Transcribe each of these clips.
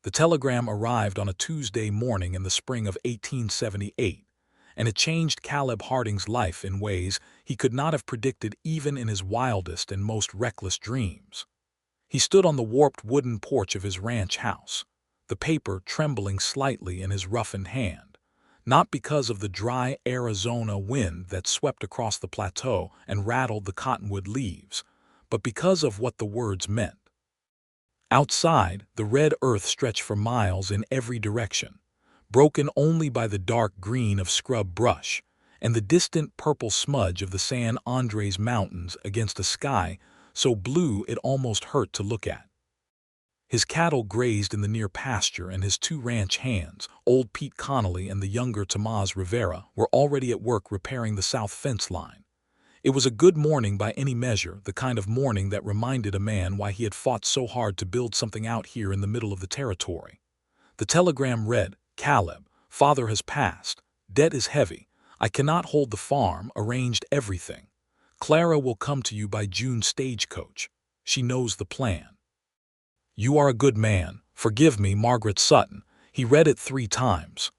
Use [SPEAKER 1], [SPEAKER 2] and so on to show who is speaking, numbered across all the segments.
[SPEAKER 1] The telegram arrived on a Tuesday morning in the spring of 1878, and it changed Caleb Harding's life in ways he could not have predicted even in his wildest and most reckless dreams. He stood on the warped wooden porch of his ranch house, the paper trembling slightly in his roughened hand, not because of the dry Arizona wind that swept across the plateau and rattled the cottonwood leaves, but because of what the words meant. Outside, the red earth stretched for miles in every direction, broken only by the dark green of scrub brush and the distant purple smudge of the San Andres Mountains against a sky so blue it almost hurt to look at. His cattle grazed in the near pasture, and his two ranch hands, old Pete Connolly and the younger Tomas Rivera, were already at work repairing the south fence line. It was a good morning by any measure, the kind of morning that reminded a man why he had fought so hard to build something out here in the middle of the territory. The telegram read, "Caleb, father has passed. Debt is heavy. I cannot hold the farm, arranged everything. Clara will come to you by June stagecoach. She knows the plan. You are a good man. Forgive me, Margaret Sutton." He read it 3 times.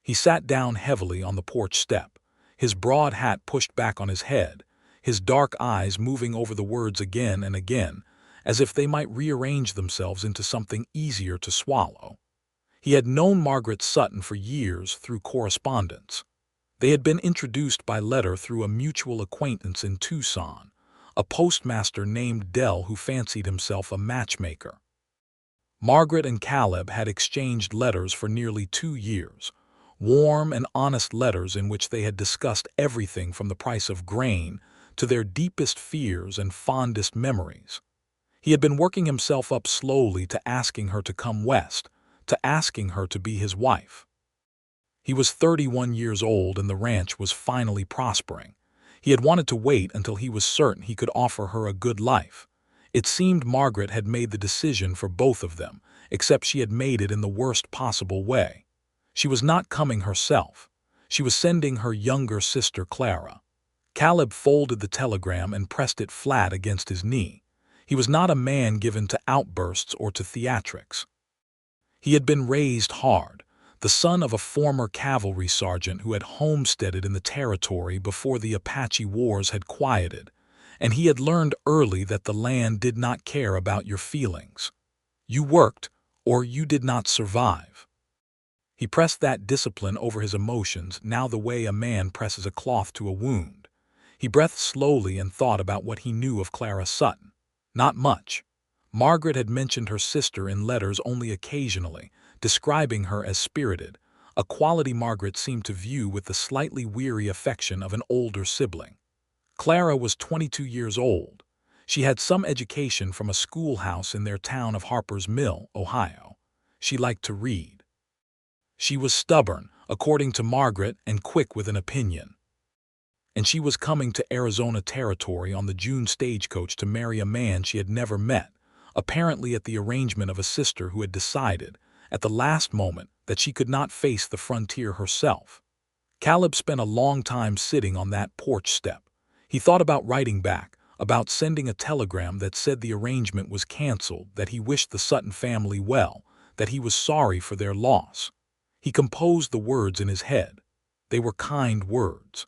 [SPEAKER 1] He sat down heavily on the porch step, his broad hat pushed back on his head, his dark eyes moving over the words again and again, as if they might rearrange themselves into something easier to swallow. He had known Margaret Sutton for years through correspondence. They had been introduced by letter through a mutual acquaintance in Tucson, a postmaster named Dell who fancied himself a matchmaker. Margaret and Caleb had exchanged letters for nearly 2 years, warm and honest letters in which they had discussed everything from the price of grain to their deepest fears and fondest memories. He had been working himself up slowly to asking her to come west, to asking her to be his wife. He was 31 years old and the ranch was finally prospering. He had wanted to wait until he was certain he could offer her a good life. It seemed Margaret had made the decision for both of them, except she had made it in the worst possible way. She was not coming herself. She was sending her younger sister Clara. Caleb folded the telegram and pressed it flat against his knee. He was not a man given to outbursts or to theatrics. He had been raised hard, the son of a former cavalry sergeant who had homesteaded in the territory before the Apache Wars had quieted, and he had learned early that the land did not care about your feelings. You worked, or you did not survive. He pressed that discipline over his emotions, now the way a man presses a cloth to a wound. He breathed slowly and thought about what he knew of Clara Sutton. Not much. Margaret had mentioned her sister in letters only occasionally, describing her as spirited, a quality Margaret seemed to view with the slightly weary affection of an older sibling. Clara was 22 years old. She had some education from a schoolhouse in their town of Harper's Mill, Ohio. She liked to read. She was stubborn, according to Margaret, and quick with an opinion. And she was coming to Arizona territory on the June stagecoach to marry a man she had never met, apparently at the arrangement of a sister who had decided, at the last moment, that she could not face the frontier herself. Caleb spent a long time sitting on that porch step. He thought about writing back, about sending a telegram that said the arrangement was canceled, that he wished the Sutton family well, that he was sorry for their loss. He composed the words in his head. They were kind words.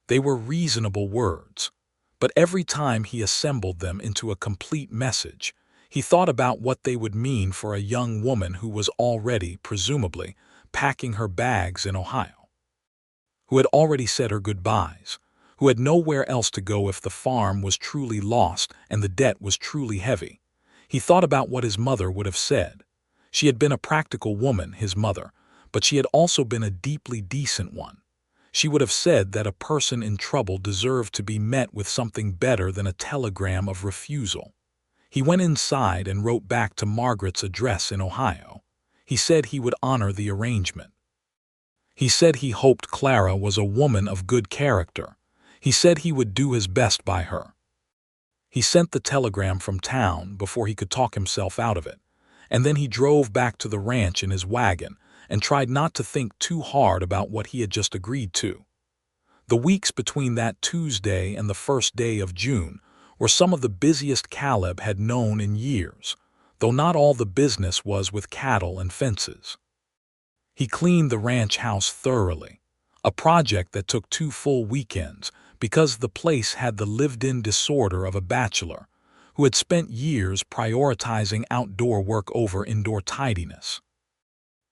[SPEAKER 1] They were reasonable words. But every time he assembled them into a complete message, he thought about what they would mean for a young woman who was already, presumably, packing her bags in Ohio, who had already said her goodbyes, who had nowhere else to go if the farm was truly lost and the debt was truly heavy. He thought about what his mother would have said. She had been a practical woman, his mother, but she had also been a deeply decent one. She would have said that a person in trouble deserved to be met with something better than a telegram of refusal. He went inside and wrote back to Margaret's address in Ohio. He said he would honor the arrangement. He said he hoped Clara was a woman of good character. He said he would do his best by her. He sent the telegram from town before he could talk himself out of it, and then he drove back to the ranch in his wagon and tried not to think too hard about what he had just agreed to. The weeks between that Tuesday and the first day of June were some of the busiest Caleb had known in years. though not all the business was with cattle and fences. He cleaned the ranch house thoroughly, a project that took 2 full weekends because the place had the lived-in disorder of a bachelor who had spent years prioritizing outdoor work over indoor tidiness.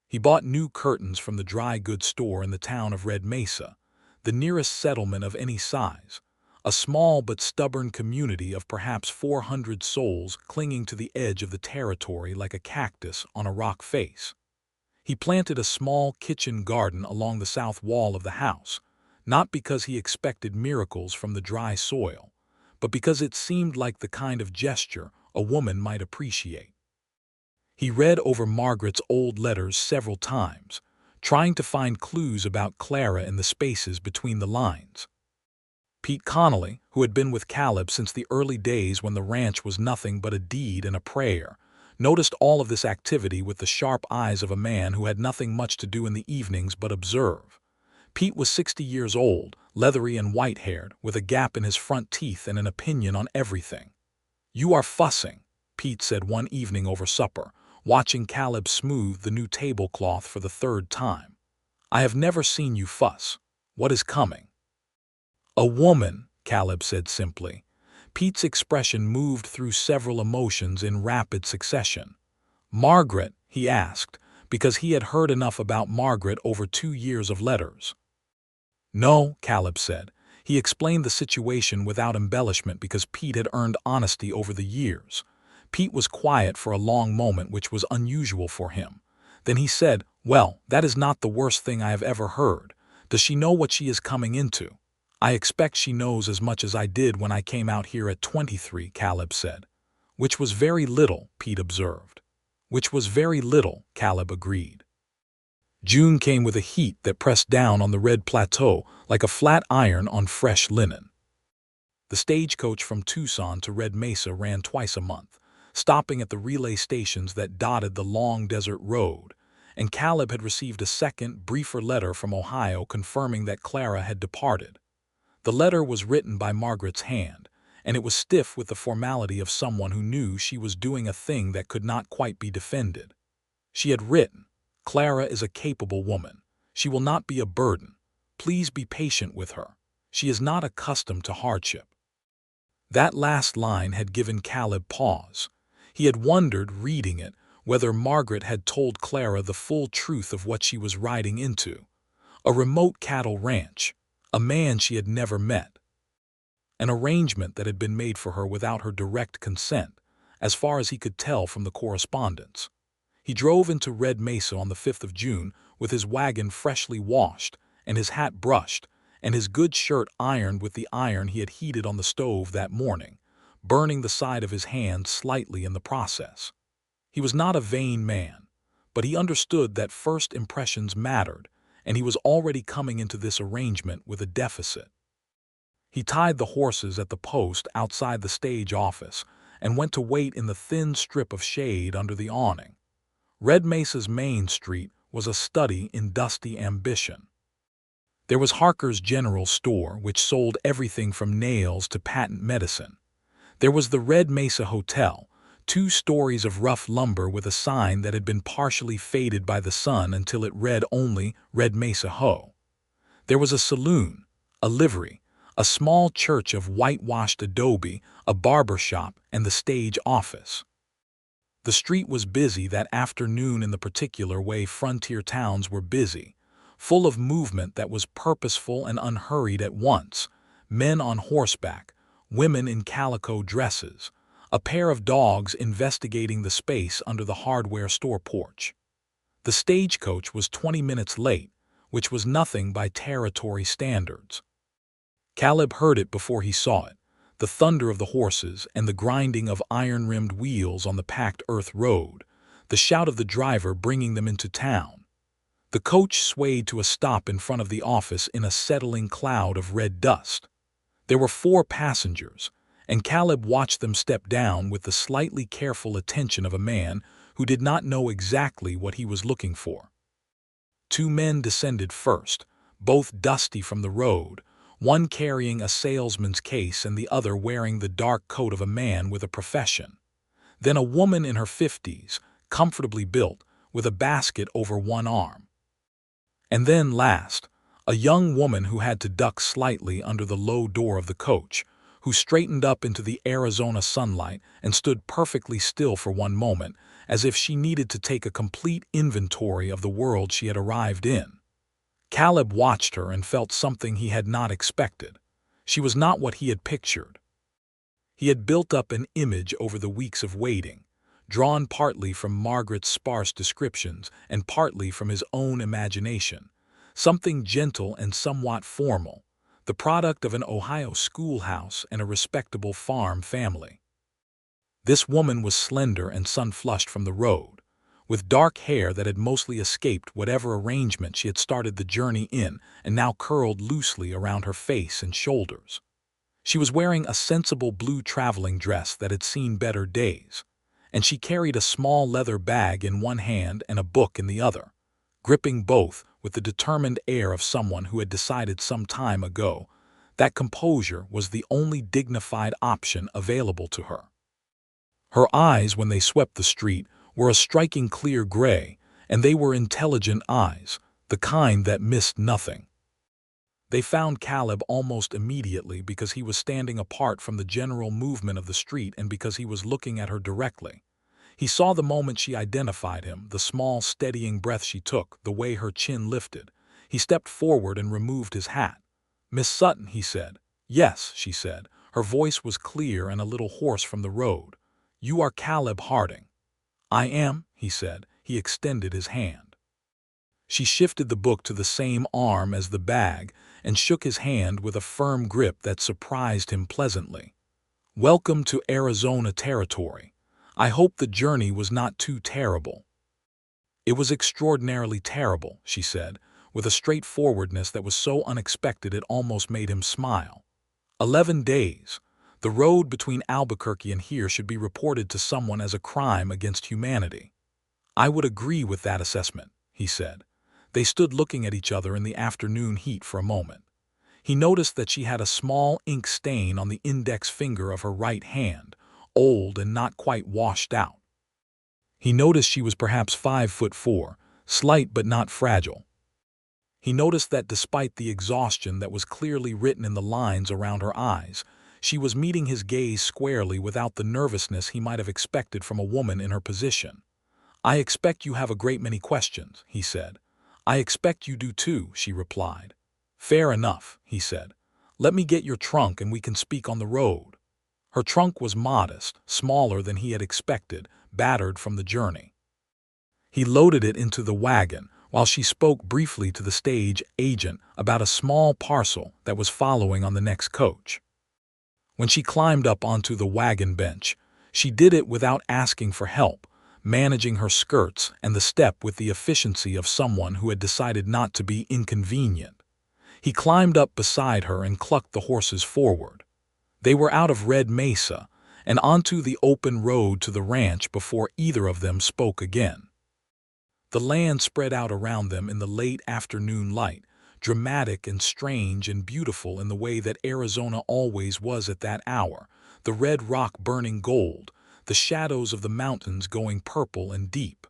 [SPEAKER 1] He bought new curtains from the dry goods store in the town of Red Mesa, the nearest settlement of any size, a small but stubborn community of perhaps 400 souls clinging to the edge of the territory like a cactus on a rock face. He planted a small kitchen garden along the south wall of the house, not because he expected miracles from the dry soil, but because it seemed like the kind of gesture a woman might appreciate. He read over Margaret's old letters several times, trying to find clues about Clara in the spaces between the lines. Pete Connolly, who had been with Caleb since the early days when the ranch was nothing but a deed and a prayer, noticed all of this activity with the sharp eyes of a man who had nothing much to do in the evenings but observe. Pete was 60 years old, leathery and white-haired, with a gap in his front teeth and an opinion on everything. "You are fussing," Pete said one evening over supper, watching Caleb smooth the new tablecloth for the 3rd time. "I have never seen you fuss. What is coming?" "A woman," Caleb said simply. Pete's expression moved through several emotions in rapid succession. "Margaret?" he asked, because he had heard enough about Margaret over 2 years of letters. "No," Caleb said. He explained the situation without embellishment because Pete had earned honesty over the years. Pete was quiet for a long moment, which was unusual for him. Then he said, "Well, that is not the worst thing I have ever heard. Does she know what she is coming into?" "I expect she knows as much as I did when I came out here at 23, Caleb said. "Which was very little," Pete observed. "Which was very little," Caleb agreed. June came with a heat that pressed down on the red plateau like a flat iron on fresh linen. The stagecoach from Tucson to Red Mesa ran twice a month, stopping at the relay stations that dotted the long desert road, and Caleb had received a second, briefer letter from Ohio confirming that Clara had departed. The letter was written by Margaret's hand, and it was stiff with the formality of someone who knew she was doing a thing that could not quite be defended. She had written, "Clara is a capable woman. She will not be a burden. Please be patient with her. She is not accustomed to hardship." That last line had given Caleb pause. He had wondered, reading it, whether Margaret had told Clara the full truth of what she was riding into. A remote cattle ranch, a man she had never met. An arrangement that had been made for her without her direct consent, as far as he could tell from the correspondence. He drove into Red Mesa on the 5th of June with his wagon freshly washed and his hat brushed and his good shirt ironed with the iron he had heated on the stove that morning, burning the side of his hand slightly in the process. He was not a vain man, but he understood that first impressions mattered, and he was already coming into this arrangement with a deficit. He tied the horses at the post outside the stage office and went to wait in the thin strip of shade under the awning. Red Mesa's main street was a study in dusty ambition. There was Harker's General Store, which sold everything from nails to patent medicine. There was the Red Mesa Hotel, 2 stories of rough lumber with a sign that had been partially faded by the sun until it read only Red Mesa Ho. There was a saloon, a livery, a small church of whitewashed adobe, a barber shop, and the stage office. The street was busy that afternoon in the particular way frontier towns were busy, full of movement that was purposeful and unhurried at once, men on horseback, women in calico dresses, a pair of dogs investigating the space under the hardware store porch. The stagecoach was 20 minutes late, which was nothing by territory standards. Caleb heard it before he saw it, the thunder of the horses and the grinding of iron-rimmed wheels on the packed earth road, the shout of the driver bringing them into town. The coach swayed to a stop in front of the office in a settling cloud of red dust. There were 4 passengers, and Caleb watched them step down with the slightly careful attention of a man who did not know exactly what he was looking for. 2 men descended first, both dusty from the road, one carrying a salesman's case and the other wearing the dark coat of a man with a profession. Then a woman in her 50s, comfortably built, with a basket over one arm. And then last, a young woman who had to duck slightly under the low door of the coach, who straightened up into the Arizona sunlight and stood perfectly still for one moment, as if she needed to take a complete inventory of the world she had arrived in. Caleb watched her and felt something he had not expected. She was not what he had pictured. He had built up an image over the weeks of waiting, drawn partly from Margaret's sparse descriptions and partly from his own imagination, something gentle and somewhat formal, the product of an Ohio schoolhouse and a respectable farm family. This woman was slender and sun-flushed from the road, with dark hair that had mostly escaped whatever arrangement she had started the journey in and now curled loosely around her face and shoulders. She was wearing a sensible blue traveling dress that had seen better days, and she carried a small leather bag in one hand and a book in the other, gripping both with the determined air of someone who had decided some time ago that composure was the only dignified option available to her. Her eyes, when they swept the street, were a striking clear gray, and they were intelligent eyes, the kind that missed nothing. They found Caleb almost immediately because he was standing apart from the general movement of the street and because he was looking at her directly. He saw the moment she identified him, the small, steadying breath she took, the way her chin lifted. He stepped forward and removed his hat. "Miss Sutton," he said. "Yes," she said. Her voice was clear and a little hoarse from the road. "You are Caleb Harding." "I am," he said. He extended his hand. She shifted the book to the same arm as the bag and shook his hand with a firm grip that surprised him pleasantly. "Welcome to Arizona territory. I hope the journey was not too terrible." "It was extraordinarily terrible," she said, with a straightforwardness that was so unexpected it almost made him smile. 11 days. The road between Albuquerque and here should be reported to someone as a crime against humanity." "I would agree with that assessment," he said. They stood looking at each other in the afternoon heat for a moment. He noticed that she had a small ink stain on the index finger of her right hand, old and not quite washed out. He noticed she was perhaps 5'4", slight but not fragile. He noticed that despite the exhaustion that was clearly written in the lines around her eyes, she was meeting his gaze squarely without the nervousness he might have expected from a woman in her position. "I expect you have a great many questions," he said. "I expect you do too," she replied. "Fair enough," he said. "Let me get your trunk and we can speak on the road." Her trunk was modest, smaller than he had expected, battered from the journey. He loaded it into the wagon, while she spoke briefly to the stage agent about a small parcel that was following on the next coach. When she climbed up onto the wagon bench, she did it without asking for help, managing her skirts and the step with the efficiency of someone who had decided not to be inconvenient. He climbed up beside her and clucked the horses forward. They were out of Red Mesa and onto the open road to the ranch before either of them spoke again. The land spread out around them in the late afternoon light, dramatic and strange and beautiful in the way that Arizona always was at that hour, the red rock burning gold, the shadows of the mountains going purple and deep.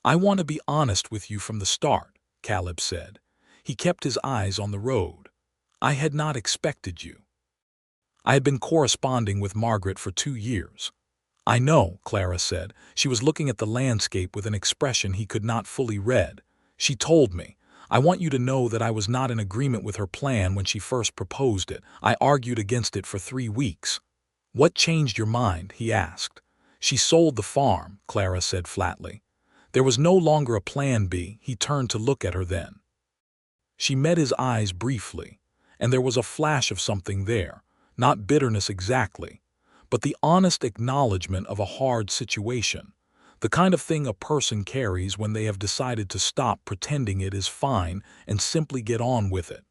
[SPEAKER 1] "I want to be honest with you from the start," Caleb said. He kept his eyes on the road. "I had not expected you. I had been corresponding with Margaret for 2 years. "I know," Clara said. She was looking at the landscape with an expression he could not fully read. "She told me. I want you to know that I was not in agreement with her plan when she first proposed it. I argued against it for 3 weeks. "What changed your mind?" he asked. "She sold the farm," Clara said flatly. There was no longer a plan B. He turned to look at her then. She met his eyes briefly, and there was a flash of something there, not bitterness exactly, but the honest acknowledgement of a hard situation, the kind of thing a person carries when they have decided to stop pretending it is fine and simply get on with it.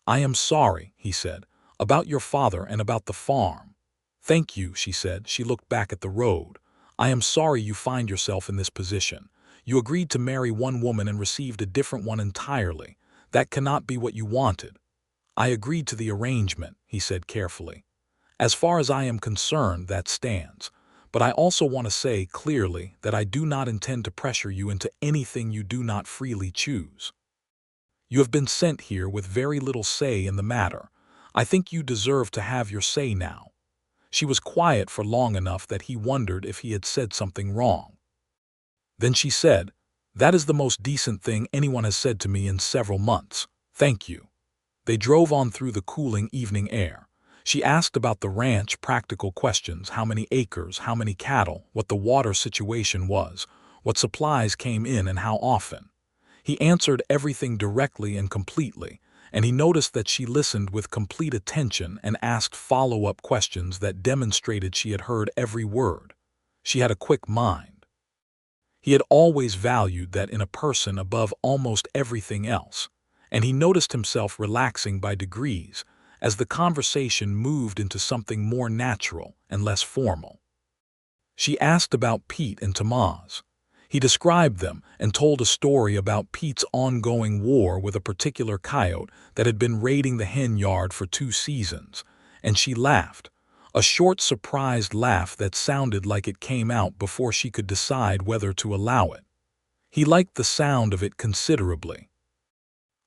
[SPEAKER 1] "I am sorry," he said, "about your father and about the farm." "Thank you," she said. She looked back at the road. "I am sorry you find yourself in this position. You agreed to marry one woman and received a different one entirely. That cannot be what you wanted." "I agreed to the arrangement," he said carefully. "As far as I am concerned, that stands. But I also want to say clearly that I do not intend to pressure you into anything you do not freely choose. You have been sent here with very little say in the matter. I think you deserve to have your say now." She was quiet for long enough that he wondered if he had said something wrong. Then she said, "That is the most decent thing anyone has said to me in several months. Thank you." They drove on through the cooling evening air. She asked about the ranch, practical questions: how many acres, how many cattle, what the water situation was, what supplies came in and how often. He answered everything directly and completely, and he noticed that she listened with complete attention and asked follow-up questions that demonstrated she had heard every word. She had a quick mind. He had always valued that in a person above almost everything else, and he noticed himself relaxing by degrees as the conversation moved into something more natural and less formal. She asked about Pete and Tamaz. He described them and told a story about Pete's ongoing war with a particular coyote that had been raiding the hen yard for 2 seasons, and she laughed, a short, surprised laugh that sounded like it came out before she could decide whether to allow it. He liked the sound of it considerably.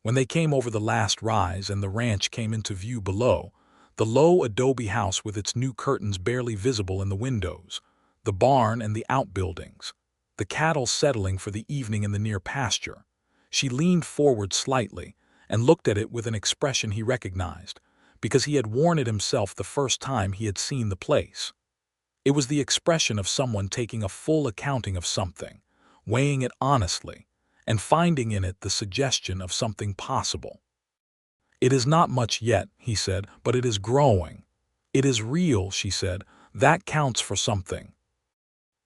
[SPEAKER 1] When they came over the last rise and the ranch came into view below, the low adobe house with its new curtains barely visible in the windows, the barn and the outbuildings, the cattle settling for the evening in the near pasture, she leaned forward slightly and looked at it with an expression he recognized, because he had worn it himself the first time he had seen the place. It was the expression of someone taking a full accounting of something, weighing it honestly, and finding in it the suggestion of something possible. "It is not much yet," he said, "but it is growing. It is real," she said. "That counts for something."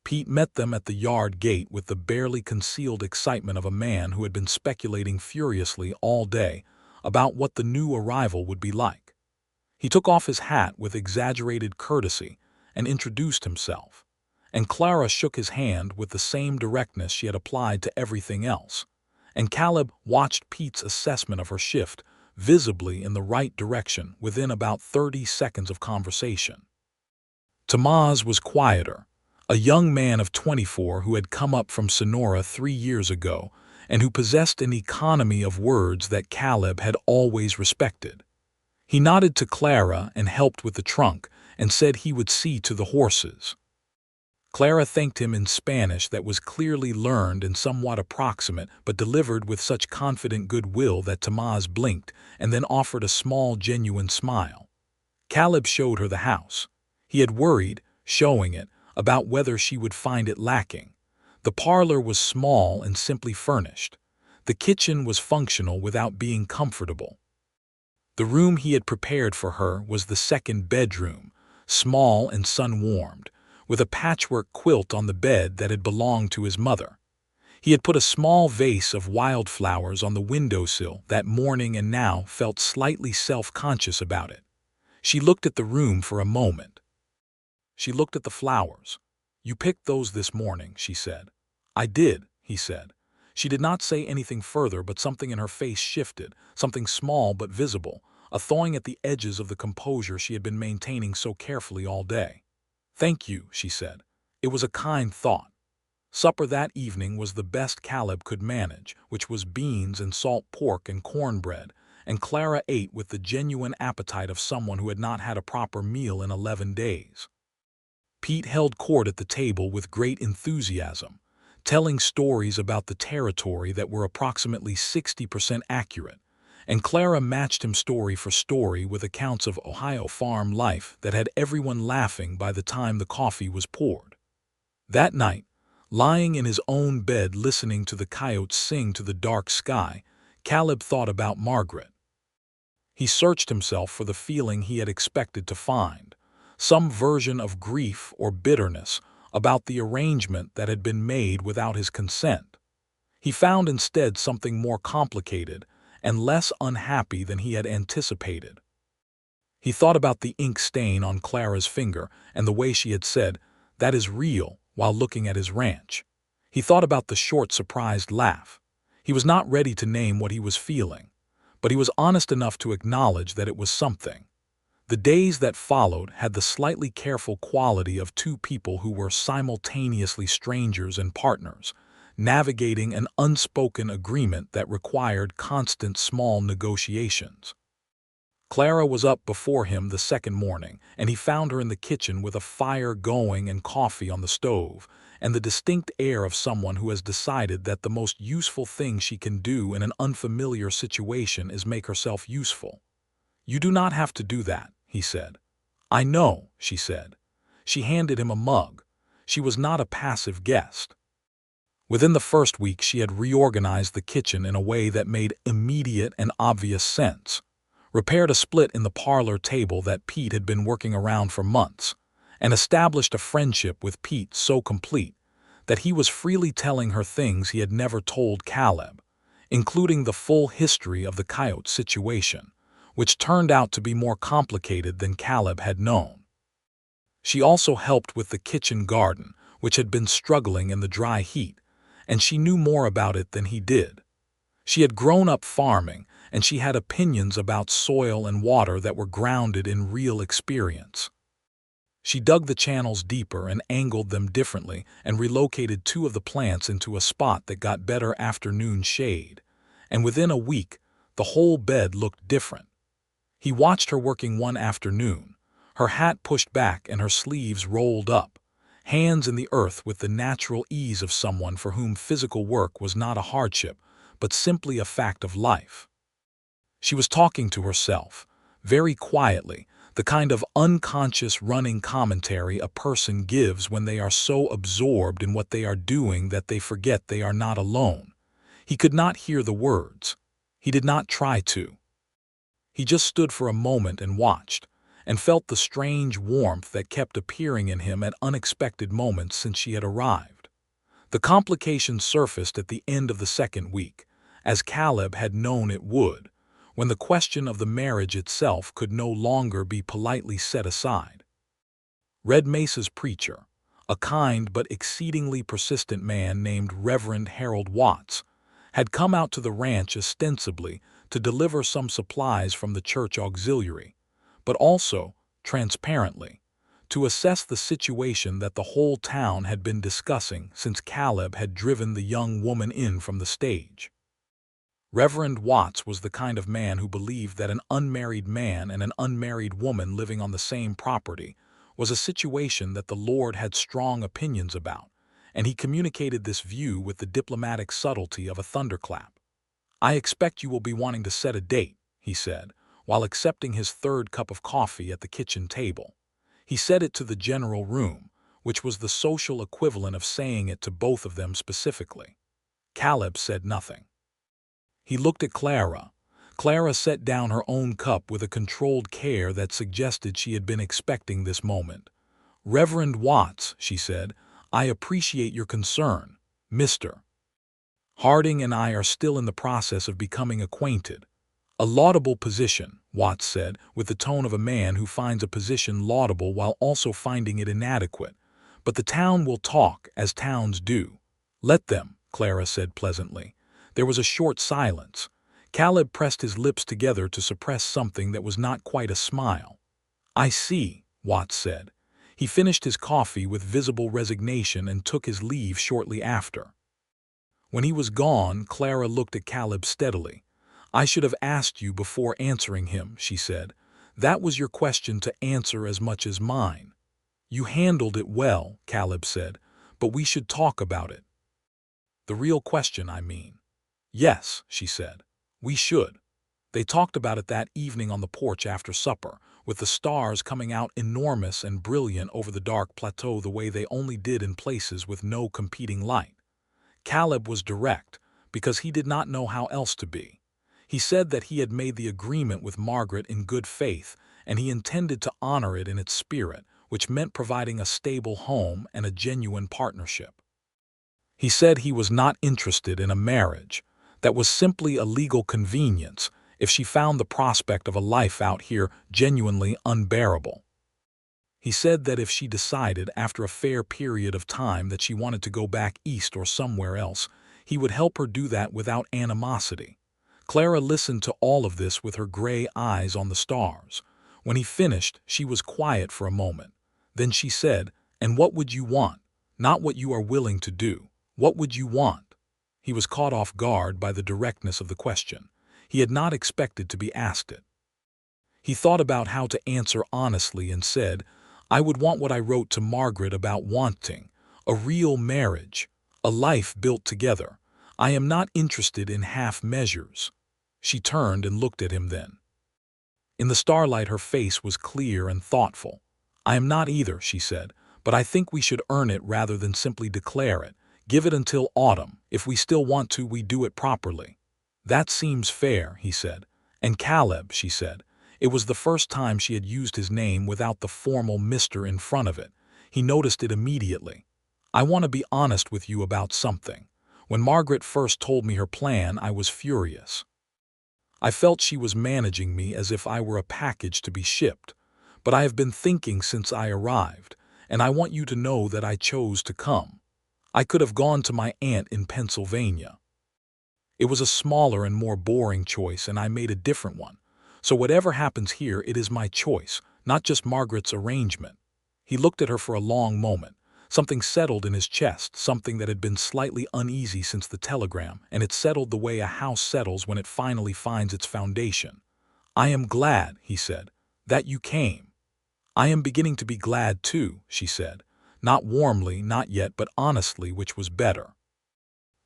[SPEAKER 1] Pete met them at the yard gate with the barely concealed excitement of a man who had been speculating furiously all day about what the new arrival would be like. He took off his hat with exaggerated courtesy and introduced himself, and Clara shook his hand with the same directness she had applied to everything else, and Caleb watched Pete's assessment of her shift visibly in the right direction within about 30 seconds of conversation. Tamaz was quieter, a young man of 24 who had come up from Sonora 3 years ago and who possessed an economy of words that Caleb had always respected. He nodded to Clara and helped with the trunk and said he would see to the horses. Clara thanked him in Spanish that was clearly learned and somewhat approximate, but delivered with such confident goodwill that Tamaz blinked and then offered a small, genuine smile. Caleb showed her the house. He had worried, showing it, about whether she would find it lacking. The parlor was small and simply furnished. The kitchen was functional without being comfortable. The room he had prepared for her was the second bedroom, small and sun-warmed, with a patchwork quilt on the bed that had belonged to his mother. He had put a small vase of wildflowers on the windowsill that morning and now felt slightly self-conscious about it. She looked at the room for a moment. She looked at the flowers. "You picked those this morning," she said. "I did," he said. She did not say anything further, but something in her face shifted, something small but visible, a thawing at the edges of the composure she had been maintaining so carefully all day. "Thank you," she said. "It was a kind thought." Supper that evening was the best Caleb could manage, which was beans and salt pork and cornbread, and Clara ate with the genuine appetite of someone who had not had a proper meal in 11 days. Pete held court at the table with great enthusiasm, telling stories about the territory that were approximately 60% accurate, and Clara matched him story for story with accounts of Ohio farm life that had everyone laughing by the time the coffee was poured. That night, lying in his own bed listening to the coyotes sing to the dark sky, Caleb thought about Margaret. He searched himself for the feeling he had expected to find, some version of grief or bitterness about the arrangement that had been made without his consent. He found instead something more complicated and less unhappy than he had anticipated. He thought about the ink stain on Clara's finger and the way she had said, "That is real," while looking at his ranch. He thought about the short, surprised laugh. He was not ready to name what he was feeling, but he was honest enough to acknowledge that it was something. The days that followed had the slightly careful quality of two people who were simultaneously strangers and partners, navigating an unspoken agreement that required constant small negotiations. Clara was up before him the second morning, and he found her in the kitchen with a fire going and coffee on the stove, and the distinct air of someone who has decided that the most useful thing she can do in an unfamiliar situation is make herself useful. "You do not have to do that," he said. "I know," she said. She handed him a mug. She was not a passive guest. Within the first week, she had reorganized the kitchen in a way that made immediate and obvious sense, repaired a split in the parlor table that Pete had been working around for months, and established a friendship with Pete so complete that he was freely telling her things he had never told Caleb, including the full history of the coyote situation, which turned out to be more complicated than Caleb had known. She also helped with the kitchen garden, which had been struggling in the dry heat, and she knew more about it than he did. She had grown up farming, and she had opinions about soil and water that were grounded in real experience. She dug the channels deeper and angled them differently and relocated two of the plants into a spot that got better afternoon shade, and within a week, the whole bed looked different. He watched her working one afternoon, her hat pushed back and her sleeves rolled up, hands in the earth with the natural ease of someone for whom physical work was not a hardship, but simply a fact of life. She was talking to herself, very quietly, the kind of unconscious running commentary a person gives when they are so absorbed in what they are doing that they forget they are not alone. He could not hear the words. He did not try to. He just stood for a moment and watched, and felt the strange warmth that kept appearing in him at unexpected moments since she had arrived. The complication surfaced at the end of the second week, as Caleb had known it would, when the question of the marriage itself could no longer be politely set aside. Red Mesa's preacher, a kind but exceedingly persistent man named Reverend Harold Watts, had come out to the ranch ostensibly to deliver some supplies from the church auxiliary, but also, transparently, to assess the situation that the whole town had been discussing since Caleb had driven the young woman in from the stage. Reverend Watts was the kind of man who believed that an unmarried man and an unmarried woman living on the same property was a situation that the Lord had strong opinions about, and he communicated this view with the diplomatic subtlety of a thunderclap. "I expect you will be wanting to set a date," he said, while accepting his third cup of coffee at the kitchen table. He said it to the general room, which was the social equivalent of saying it to both of them specifically. Caleb said nothing. He looked at Clara. Clara set down her own cup with a controlled care that suggested she had been expecting this moment. "Reverend Watts," she said, "I appreciate your concern, Mr. Harding and I are still in the process of becoming acquainted." "A laudable position," Watts said, with the tone of a man who finds a position laudable while also finding it inadequate. "But the town will talk, as towns do." "Let them," Clara said pleasantly. There was a short silence. Caleb pressed his lips together to suppress something that was not quite a smile. "I see," Watts said. He finished his coffee with visible resignation and took his leave shortly after. When he was gone, Clara looked at Caleb steadily. "I should have asked you before answering him," she said. "That was your question to answer as much as mine." "You handled it well," Caleb said, "but we should talk about it." "The real question, I mean." "Yes," she said, "we should." They talked about it that evening on the porch after supper, with the stars coming out enormous and brilliant over the dark plateau the way they only did in places with no competing light. Caleb was direct, because he did not know how else to be. He said that he had made the agreement with Margaret in good faith, and he intended to honor it in its spirit, which meant providing a stable home and a genuine partnership. He said he was not interested in a marriage. That was simply a legal convenience if she found the prospect of a life out here genuinely unbearable. He said that if she decided after a fair period of time that she wanted to go back east or somewhere else, he would help her do that without animosity. Clara listened to all of this with her gray eyes on the stars. When he finished, she was quiet for a moment. Then she said, "And what would you want? Not what you are willing to do. What would you want?" He was caught off guard by the directness of the question. He had not expected to be asked it. He thought about how to answer honestly and said, "I would want what I wrote to Margaret about wanting, a real marriage, a life built together. I am not interested in half measures." She turned and looked at him then. In the starlight her face was clear and thoughtful. "I am not either," she said, "but I think we should earn it rather than simply declare it. Give it until autumn. If we still want to, we do it properly." "That seems fair," he said. "And Caleb," she said. It was the first time she had used his name without the formal Mr. in front of it. He noticed it immediately. "I want to be honest with you about something. When Margaret first told me her plan, I was furious. I felt she was managing me as if I were a package to be shipped. But I have been thinking since I arrived, and I want you to know that I chose to come. I could have gone to my aunt in Pennsylvania. It was a smaller and more boring choice, and I made a different one. So whatever happens here, it is my choice, not just Margaret's arrangement." He looked at her for a long moment. Something settled in his chest, something that had been slightly uneasy since the telegram, and it settled the way a house settles when it finally finds its foundation. "I am glad," he said, "that you came." "I am beginning to be glad too," she said. Not warmly, not yet, but honestly, which was better.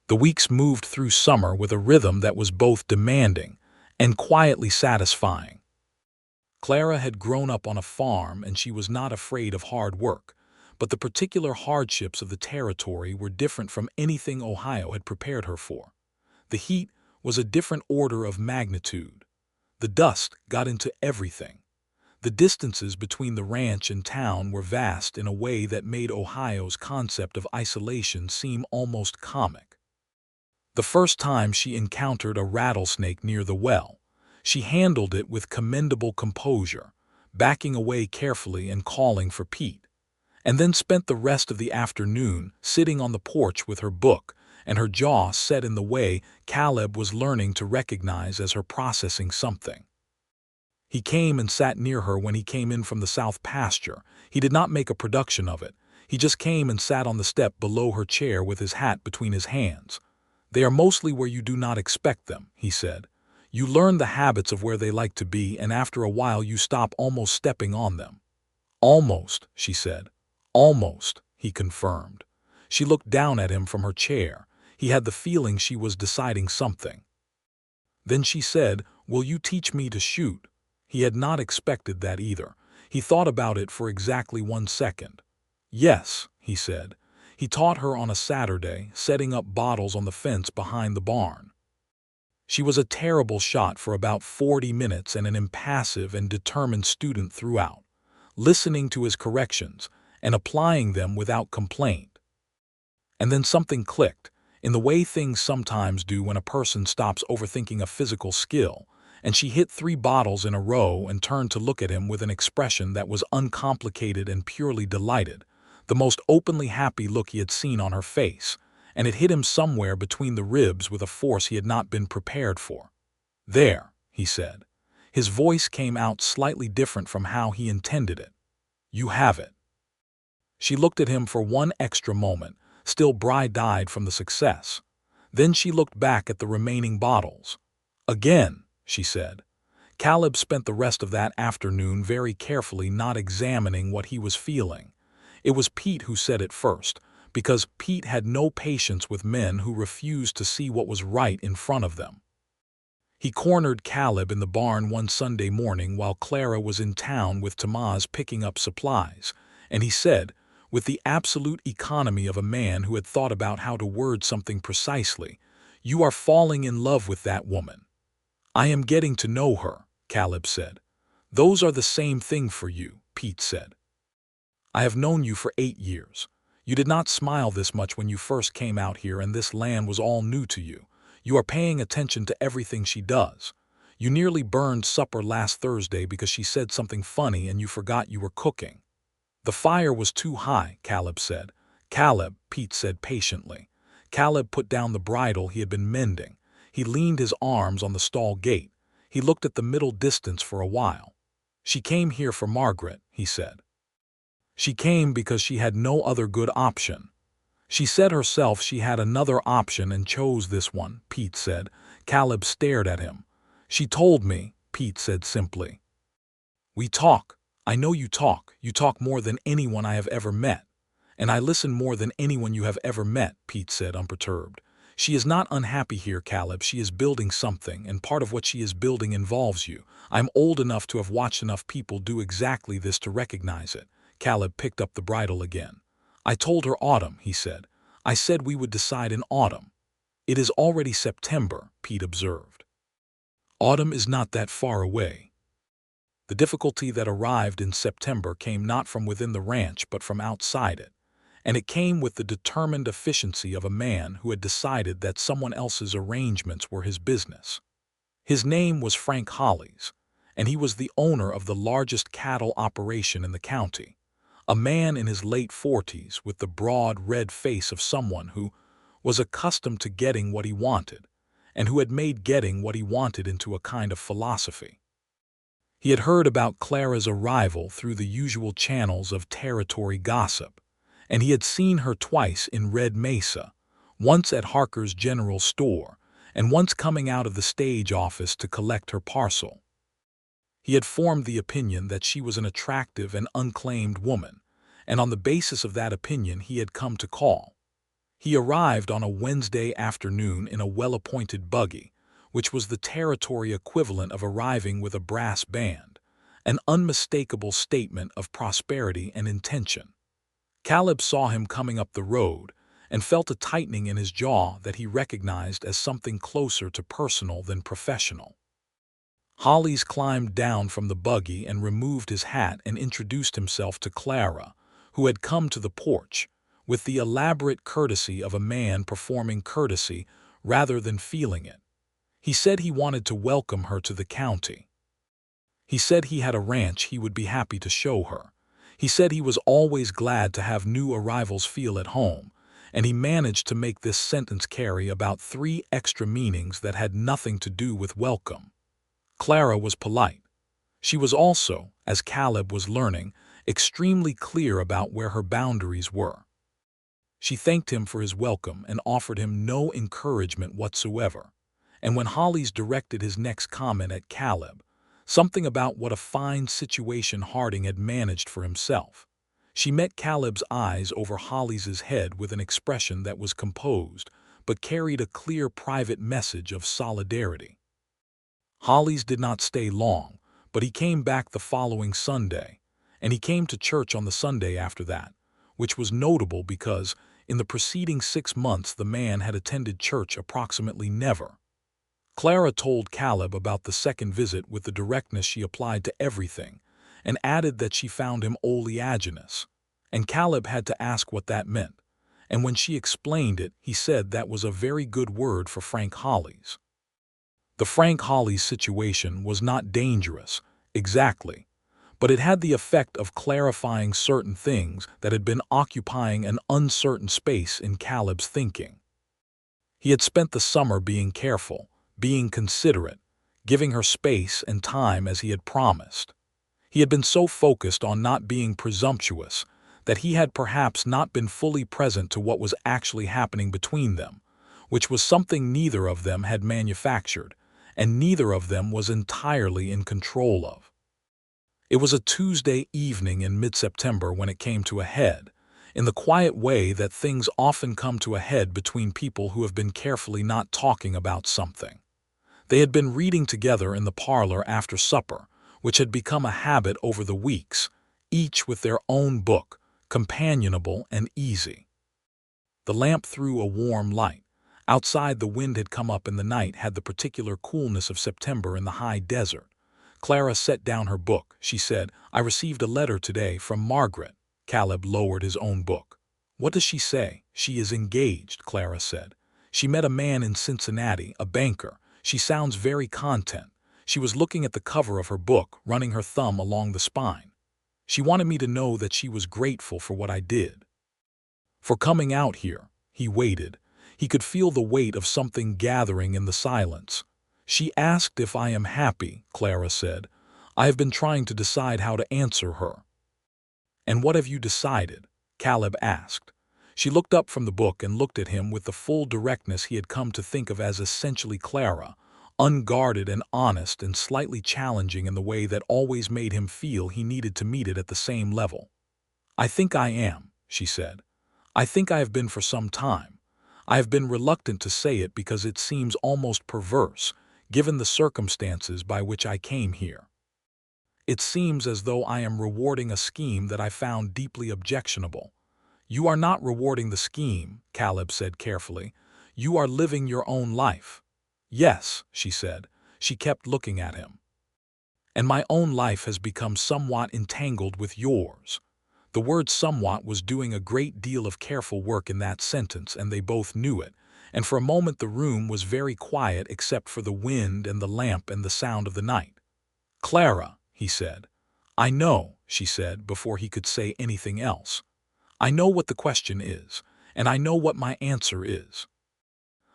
[SPEAKER 1] The weeks moved through summer with a rhythm that was both demanding and quietly satisfying. Clara had grown up on a farm, and she was not afraid of hard work, but the particular hardships of the territory were different from anything Ohio had prepared her for. The heat was a different order of magnitude. The dust got into everything. The distances between the ranch and town were vast in a way that made Ohio's concept of isolation seem almost comic. The first time she encountered a rattlesnake near the well, she handled it with commendable composure, backing away carefully and calling for Pete, and then spent the rest of the afternoon sitting on the porch with her book and her jaw set in the way Caleb was learning to recognize as her processing something. He came and sat near her when he came in from the south pasture. He did not make a production of it. He just came and sat on the step below her chair with his hat between his hands. "They are mostly where you do not expect them," he said. "You learn the habits of where they like to be, and after a while you stop almost stepping on them." "Almost," she said. "Almost," he confirmed. She looked down at him from her chair. He had the feeling she was deciding something. Then she said, "Will you teach me to shoot?" He had not expected that either. He thought about it for exactly 1 second. "Yes," he said. He taught her on a Saturday, setting up bottles on the fence behind the barn. She was a terrible shot for about 40 minutes and an impassive and determined student throughout, listening to his corrections and applying them without complaint. And then something clicked, in the way things sometimes do when a person stops overthinking a physical skill, and she hit 3 bottles in a row and turned to look at him with an expression that was uncomplicated and purely delighted, the most openly happy look he had seen on her face, and it hit him somewhere between the ribs with a force he had not been prepared for. "There," he said. His voice came out slightly different from how he intended it. "You have it." She looked at him for one extra moment, still bright-eyed from the success. Then she looked back at the remaining bottles. "Again," she said. Caleb spent the rest of that afternoon very carefully not examining what he was feeling. It was Pete who said it first, because Pete had no patience with men who refused to see what was right in front of them. He cornered Caleb in the barn one Sunday morning while Clara was in town with Tamaz picking up supplies, and he said, with the absolute economy of a man who had thought about how to word something precisely, "You are falling in love with that woman." "I am getting to know her," Caleb said. "Those are the same thing for you," Pete said. "I have known you for 8 years. You did not smile this much when you first came out here, and this land was all new to you. You are paying attention to everything she does. You nearly burned supper last Thursday because she said something funny and you forgot you were cooking." "The fire was too high," Caleb said. "Caleb," Pete said patiently. Caleb put down the bridle he had been mending. He leaned his arms on the stall gate. He looked at the middle distance for a while. She came here for Margaret, he said. She came because she had no other good option. She said herself she had another option and chose this one, Pete said. Caleb stared at him. She told me, Pete said simply. We talk. I know you talk. You talk more than anyone I have ever met. And I listen more than anyone you have ever met, Pete said, unperturbed. She is not unhappy here, Caleb. She is building something, and part of what she is building involves you. I'm old enough to have watched enough people do exactly this to recognize it. Caleb picked up the bridle again. I told her autumn, he said. I said we would decide in autumn. It is already September, Pete observed. Autumn is not that far away. The difficulty that arrived in September came not from within the ranch but from outside it, and it came with the determined efficiency of a man who had decided that someone else's arrangements were his business. His name was Frank Hollies, and he was the owner of the largest cattle operation in the county, a man in his late 40s with the broad red face of someone who was accustomed to getting what he wanted, and who had made getting what he wanted into a kind of philosophy. He had heard about Clara's arrival through the usual channels of territory gossip, and he had seen her twice in Red Mesa, once at Harker's General Store, and once coming out of the stage office to collect her parcel. He had formed the opinion that she was an attractive and unclaimed woman, and on the basis of that opinion he had come to call. He arrived on a Wednesday afternoon in a well-appointed buggy, which was the territory equivalent of arriving with a brass band, an unmistakable statement of prosperity and intention. Caleb saw him coming up the road and felt a tightening in his jaw that he recognized as something closer to personal than professional. Hollies climbed down from the buggy and removed his hat and introduced himself to Clara, who had come to the porch, with the elaborate courtesy of a man performing courtesy rather than feeling it. He said he wanted to welcome her to the county. He said he had a ranch he would be happy to show her. He said he was always glad to have new arrivals feel at home, and he managed to make this sentence carry about 3 extra meanings that had nothing to do with welcome. Clara was polite. She was also, as Caleb was learning, extremely clear about where her boundaries were. She thanked him for his welcome and offered him no encouragement whatsoever, and when Hollies directed his next comment at Caleb, something about what a fine situation Harding had managed for himself, she met Caleb's eyes over Hollies' head with an expression that was composed but carried a clear private message of solidarity. Hollies did not stay long, but he came back the following Sunday, and he came to church on the Sunday after that, which was notable because in the preceding 6 months the man had attended church approximately never. Clara told Caleb about the second visit with the directness she applied to everything, and added that she found him oleaginous, and Caleb had to ask what that meant, and when she explained it, he said that was a very good word for Frank Hollies. The Frank Hollies situation was not dangerous, exactly, but it had the effect of clarifying certain things that had been occupying an uncertain space in Caleb's thinking. He had spent the summer being careful, being considerate, giving her space and time as he had promised. He had been so focused on not being presumptuous that he had perhaps not been fully present to what was actually happening between them, which was something neither of them had manufactured, and neither of them was entirely in control of. It was a Tuesday evening in mid-September when it came to a head, in the quiet way that things often come to a head between people who have been carefully not talking about something. They had been reading together in the parlor after supper, which had become a habit over the weeks, each with their own book, companionable and easy. The lamp threw a warm light. Outside, the wind had come up and the night had the particular coolness of September in the high desert. Clara set down her book. She said, "I received a letter today from Margaret." Caleb lowered his own book. "What does she say?" "She is engaged," Clara said. "She met a man in Cincinnati, a banker. She sounds very content. She was looking at the cover of her book, running her thumb along the spine. She wanted me to know that she was grateful for what I did. For coming out here." He waited. He could feel the weight of something gathering in the silence. "She asked if I am happy," Clara said. I have been trying to decide how to answer her." "And what have you decided?" Caleb asked. She looked up from the book and looked at him with the full directness he had come to think of as essentially Clara, unguarded and honest and slightly challenging in the way that always made him feel he needed to meet it at the same level. "I think I am," she said. "I think I have been for some time. I have been reluctant to say it because it seems almost perverse, given the circumstances by which I came here. It seems as though I am rewarding a scheme that I found deeply objectionable." "You are not rewarding the scheme," Caleb said carefully. "You are living your own life." "Yes," she said. She kept looking at him. "And my own life has become somewhat entangled with yours." The word somewhat was doing a great deal of careful work in that sentence, and they both knew it, and for a moment the room was very quiet except for the wind and the lamp and the sound of the night. "Clara," he said. "I know," she said before he could say anything else. "I know what the question is, and I know what my answer is.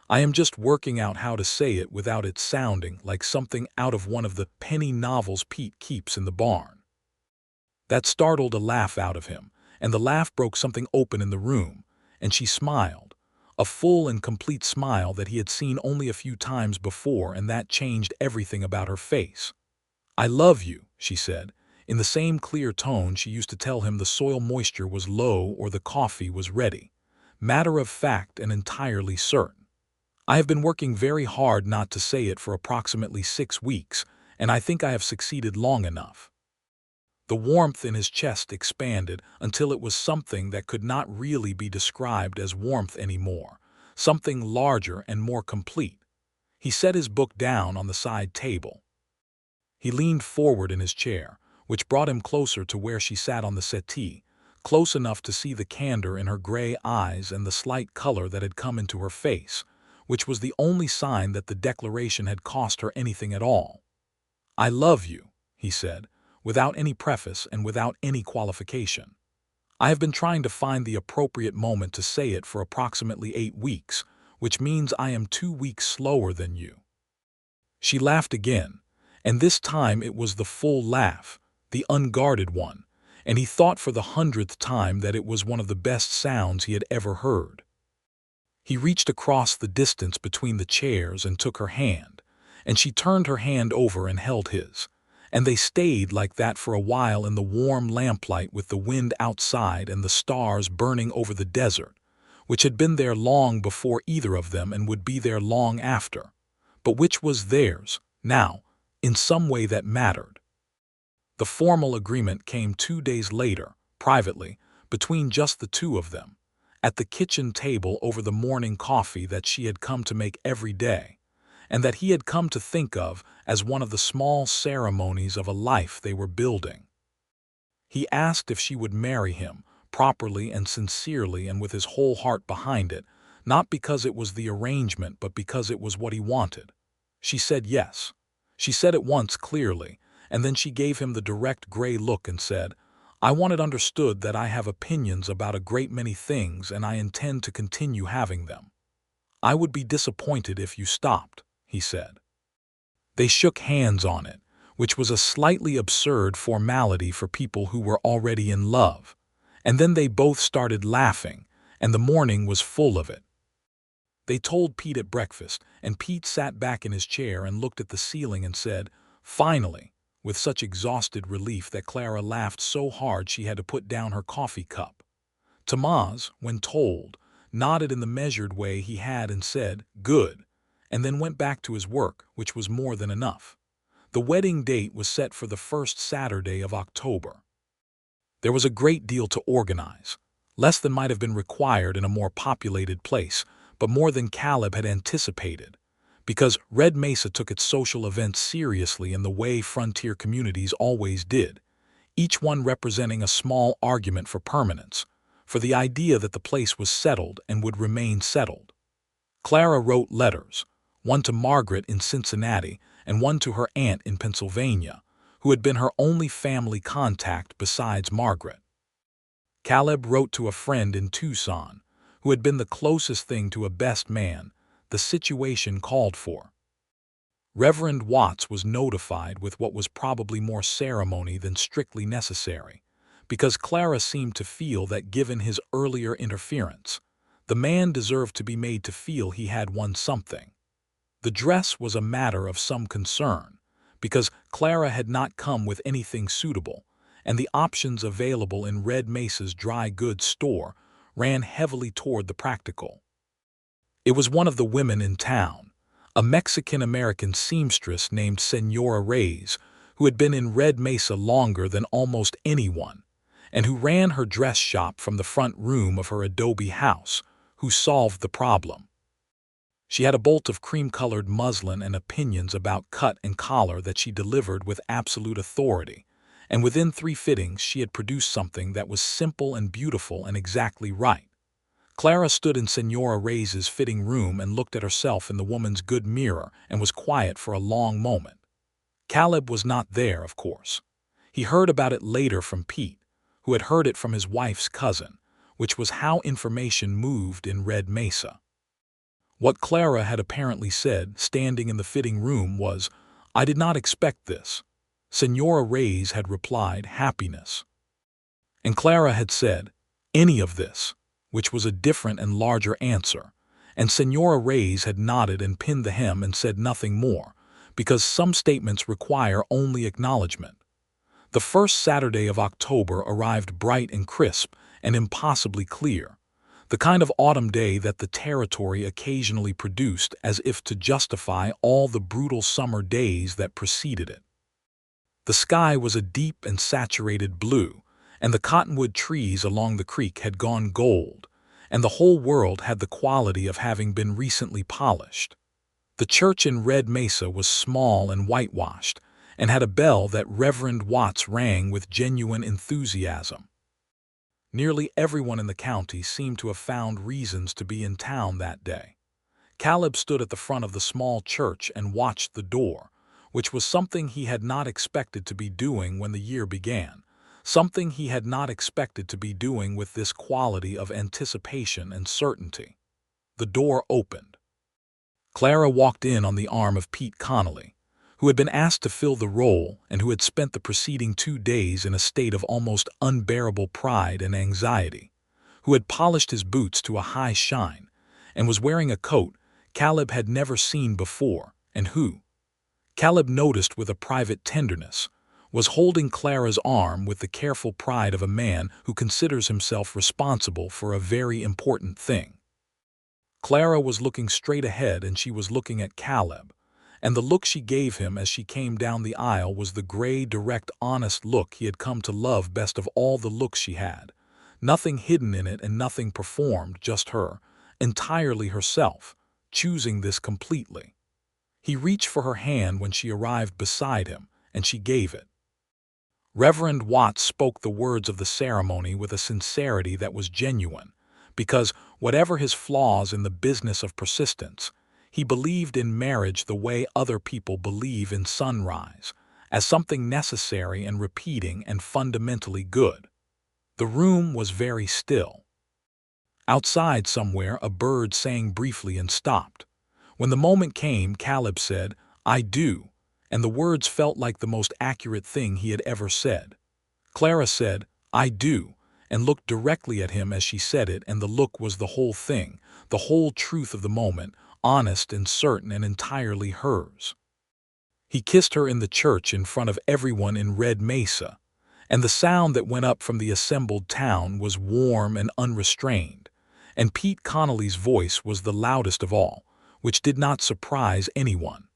[SPEAKER 1] I am just working out how to say it without it sounding like something out of one of the penny novels Pete keeps in the barn." That startled a laugh out of him, and the laugh broke something open in the room, and she smiled, a full and complete smile that he had seen only a few times before, and that changed everything about her face. "I love you," she said, in the same clear tone she used to tell him the soil moisture was low or the coffee was ready, matter of fact and entirely certain. "I have been working very hard not to say it for approximately 6 weeks, and I think I have succeeded long enough." The warmth in his chest expanded until it was something that could not really be described as warmth anymore, something larger and more complete. He set his book down on the side table. He leaned forward in his chair, which brought him closer to where she sat on the settee, close enough to see the candor in her gray eyes and the slight color that had come into her face, which was the only sign that the declaration had cost her anything at all. "I love you," he said, without any preface and without any qualification. "I have been trying to find the appropriate moment to say it for approximately 8 weeks, which means I am 2 weeks slower than you." She laughed again, and this time it was the full laugh, the unguarded one, and he thought for the 100th time that it was one of the best sounds he had ever heard. He reached across the distance between the chairs and took her hand, and she turned her hand over and held his, and they stayed like that for a while in the warm lamplight with the wind outside and the stars burning over the desert, which had been there long before either of them and would be there long after, but which was theirs, now, in some way that mattered. The formal agreement came 2 days later, privately, between just the two of them, at the kitchen table over the morning coffee that she had come to make every day, and that he had come to think of as one of the small ceremonies of a life they were building. He asked if she would marry him, properly and sincerely and with his whole heart behind it, not because it was the arrangement but because it was what he wanted. She said yes. She said it once clearly, and then she gave him the direct gray look and said, "I want it understood that I have opinions about a great many things and I intend to continue having them. I would be disappointed if you stopped," he said. They shook hands on it, which was a slightly absurd formality for people who were already in love, and then they both started laughing, and the morning was full of it. They told Pete at breakfast, and Pete sat back in his chair and looked at the ceiling and said, "Finally," with such exhausted relief that Clara laughed so hard she had to put down her coffee cup. Tamaz, when told, nodded in the measured way he had and said, "Good," and then went back to his work, which was more than enough. The wedding date was set for the first Saturday of October. There was a great deal to organize, less than might have been required in a more populated place, but more than Caleb had anticipated, because Red Mesa took its social events seriously in the way frontier communities always did, each one representing a small argument for permanence, for the idea that the place was settled and would remain settled. Clara wrote letters, one to Margaret in Cincinnati and one to her aunt in Pennsylvania, who had been her only family contact besides Margaret. Caleb wrote to a friend in Tucson, who had been the closest thing to a best man the situation called for. Reverend Watts was notified with what was probably more ceremony than strictly necessary, because Clara seemed to feel that given his earlier interference, the man deserved to be made to feel he had won something. The dress was a matter of some concern, because Clara had not come with anything suitable, and the options available in Red Mesa's dry goods store ran heavily toward the practical. It was one of the women in town, a Mexican-American seamstress named Senora Reyes, who had been in Red Mesa longer than almost anyone, and who ran her dress shop from the front room of her adobe house, who solved the problem. She had a bolt of cream-colored muslin and opinions about cut and collar that she delivered with absolute authority, and within 3 fittings she had produced something that was simple and beautiful and exactly right. Clara stood in Senora Reyes's fitting room and looked at herself in the woman's good mirror and was quiet for a long moment. Caleb was not there, of course. He heard about it later from Pete, who had heard it from his wife's cousin, which was how information moved in Red Mesa. What Clara had apparently said, standing in the fitting room, was, "I did not expect this." Senora Reyes had replied, "Happiness." And Clara had said, "Any of this," which was a different and larger answer, and Senora Reyes had nodded and pinned the hem and said nothing more, because some statements require only acknowledgement. The first Saturday of October arrived bright and crisp and impossibly clear, the kind of autumn day that the territory occasionally produced as if to justify all the brutal summer days that preceded it. The sky was a deep and saturated blue, and the cottonwood trees along the creek had gone gold, and the whole world had the quality of having been recently polished. The church in Red Mesa was small and whitewashed, and had a bell that Reverend Watts rang with genuine enthusiasm. Nearly everyone in the county seemed to have found reasons to be in town that day. Caleb stood at the front of the small church and watched the door, which was something he had not expected to be doing when the year began, something he had not expected to be doing with this quality of anticipation and certainty. The door opened. Clara walked in on the arm of Pete Connolly, who had been asked to fill the role and who had spent the preceding 2 days in a state of almost unbearable pride and anxiety, who had polished his boots to a high shine, and was wearing a coat Caleb had never seen before, and who, Caleb noticed with a private tenderness, was holding Clara's arm with the careful pride of a man who considers himself responsible for a very important thing. Clara was looking straight ahead and she was looking at Caleb, and the look she gave him as she came down the aisle was the gray, direct, honest look he had come to love best of all the looks she had. Nothing hidden in it and nothing performed, just her, entirely herself, choosing this completely. He reached for her hand when she arrived beside him, and she gave it. Reverend Watts spoke the words of the ceremony with a sincerity that was genuine, because, whatever his flaws in the business of persistence, he believed in marriage the way other people believe in sunrise, as something necessary and repeating and fundamentally good. The room was very still. Outside somewhere a bird sang briefly and stopped. When the moment came, Caleb said, "I do," and the words felt like the most accurate thing he had ever said. Clara said, "I do," and looked directly at him as she said it, and the look was the whole thing, the whole truth of the moment, honest and certain and entirely hers. He kissed her in the church in front of everyone in Red Mesa, and the sound that went up from the assembled town was warm and unrestrained, and Pete Connolly's voice was the loudest of all, which did not surprise anyone.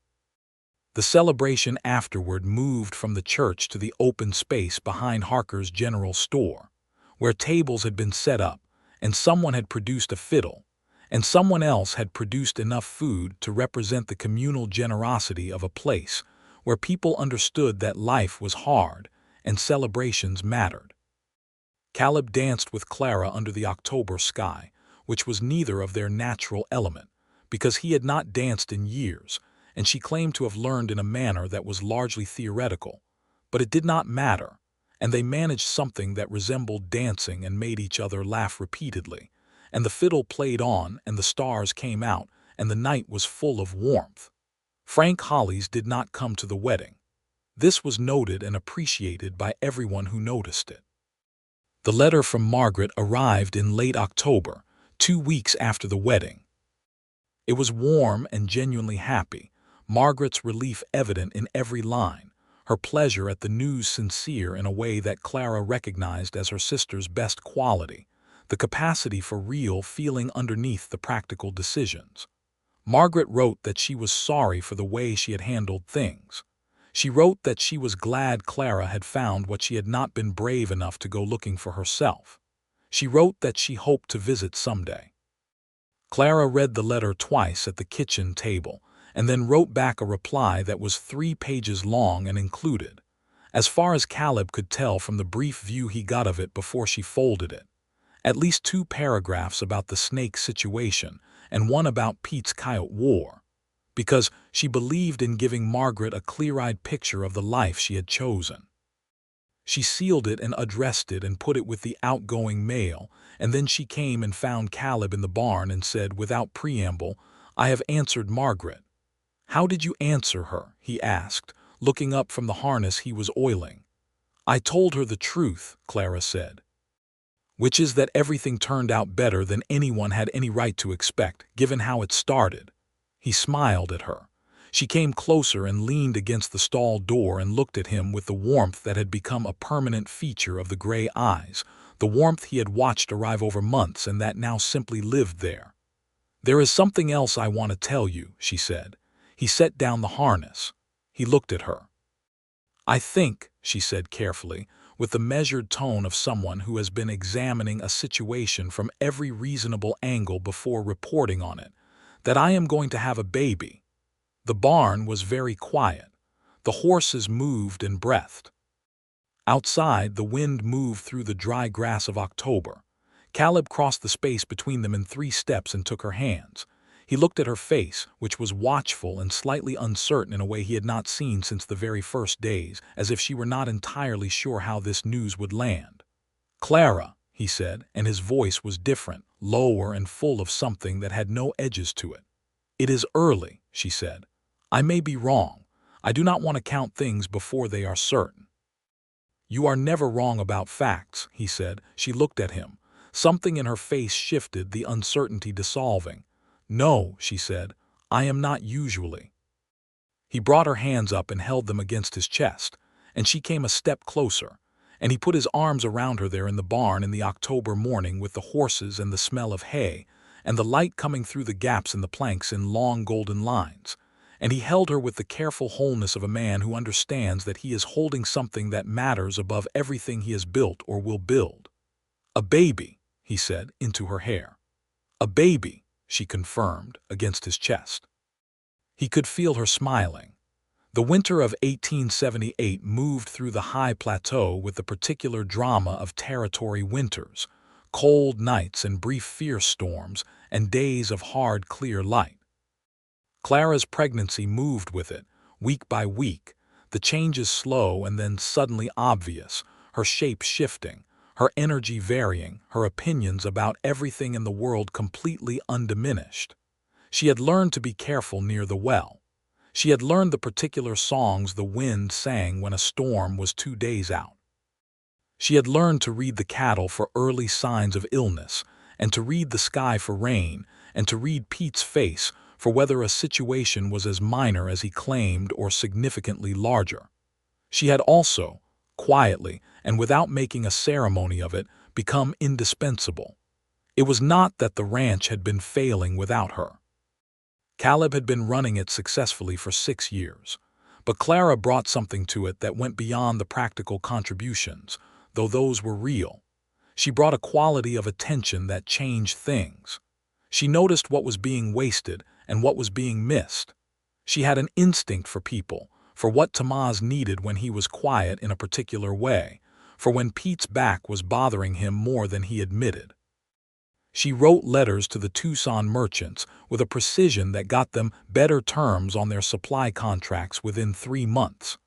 [SPEAKER 1] The celebration afterward moved from the church to the open space behind Harker's general store, where tables had been set up, and someone had produced a fiddle, and someone else had produced enough food to represent the communal generosity of a place where people understood that life was hard and celebrations mattered. Caleb danced with Clara under the October sky, which was neither of their natural element, because he had not danced in years, and she claimed to have learned in a manner that was largely theoretical. But it did not matter, and they managed something that resembled dancing and made each other laugh repeatedly, and the fiddle played on and the stars came out, and the night was full of warmth. Frank Holly's did not come to the wedding. This was noted and appreciated by everyone who noticed it. The letter from Margaret arrived in late October, 2 weeks after the wedding. It was warm and genuinely happy, Margaret's relief evident in every line, her pleasure at the news sincere in a way that Clara recognized as her sister's best quality, the capacity for real feeling underneath the practical decisions. Margaret wrote that she was sorry for the way she had handled things. She wrote that she was glad Clara had found what she had not been brave enough to go looking for herself. She wrote that she hoped to visit someday. Clara read the letter twice at the kitchen table, and then wrote back a reply that was 3 pages long and included, as far as Caleb could tell from the brief view he got of it before she folded it, at least 2 paragraphs about the snake situation and one about Pete's coyote war, because she believed in giving Margaret a clear-eyed picture of the life she had chosen. She sealed it and addressed it and put it with the outgoing mail, and then she came and found Caleb in the barn and said without preamble, "I have answered Margaret." "How did you answer her?" he asked, looking up from the harness he was oiling. "I told her the truth," Clara said. "Which is that everything turned out better than anyone had any right to expect, given how it started." He smiled at her. She came closer and leaned against the stall door and looked at him with the warmth that had become a permanent feature of the gray eyes, the warmth he had watched arrive over months and that now simply lived there. "There is something else I want to tell you," she said. He set down the harness. He looked at her. "I think," she said carefully, with the measured tone of someone who has been examining a situation from every reasonable angle before reporting on it, "that I am going to have a baby." The barn was very quiet. The horses moved and breathed. Outside, the wind moved through the dry grass of October. Caleb crossed the space between them in 3 steps and took her hands. He looked at her face, which was watchful and slightly uncertain in a way he had not seen since the very first days, as if she were not entirely sure how this news would land. "Clara," he said, and his voice was different, lower and full of something that had no edges to it. "It is early," she said. "I may be wrong. I do not want to count things before they are certain." "You are never wrong about facts," he said. She looked at him. Something in her face shifted, the uncertainty dissolving. "No," she said, "I am not usually." He brought her hands up and held them against his chest, and she came a step closer, and he put his arms around her there in the barn in the October morning with the horses and the smell of hay, and the light coming through the gaps in the planks in long golden lines, and he held her with the careful wholeness of a man who understands that he is holding something that matters above everything he has built or will build. "A baby," he said, into her hair. "A baby," she confirmed, against his chest. He could feel her smiling. The winter of 1878 moved through the high plateau with the particular drama of territory winters, cold nights and brief fierce storms, and days of hard, clear light. Clara's pregnancy moved with it, week by week, the changes slow and then suddenly obvious, her shape shifting, her energy varying, her opinions about everything in the world completely undiminished. She had learned to be careful near the well. She had learned the particular songs the wind sang when a storm was 2 days out. She had learned to read the cattle for early signs of illness, and to read the sky for rain, and to read Pete's face for whether a situation was as minor as he claimed or significantly larger. She had also, quietly and without making a ceremony of it, become indispensable. It was not that the ranch had been failing without her. Caleb had been running it successfully for 6 years, but Clara brought something to it that went beyond the practical contributions, though those were real. She brought a quality of attention that changed things. She noticed what was being wasted and what was being missed. She had an instinct for people, for what Tomás needed when he was quiet in a particular way, for when Pete's back was bothering him more than he admitted. She wrote letters to the Tucson merchants with a precision that got them better terms on their supply contracts within 3 months.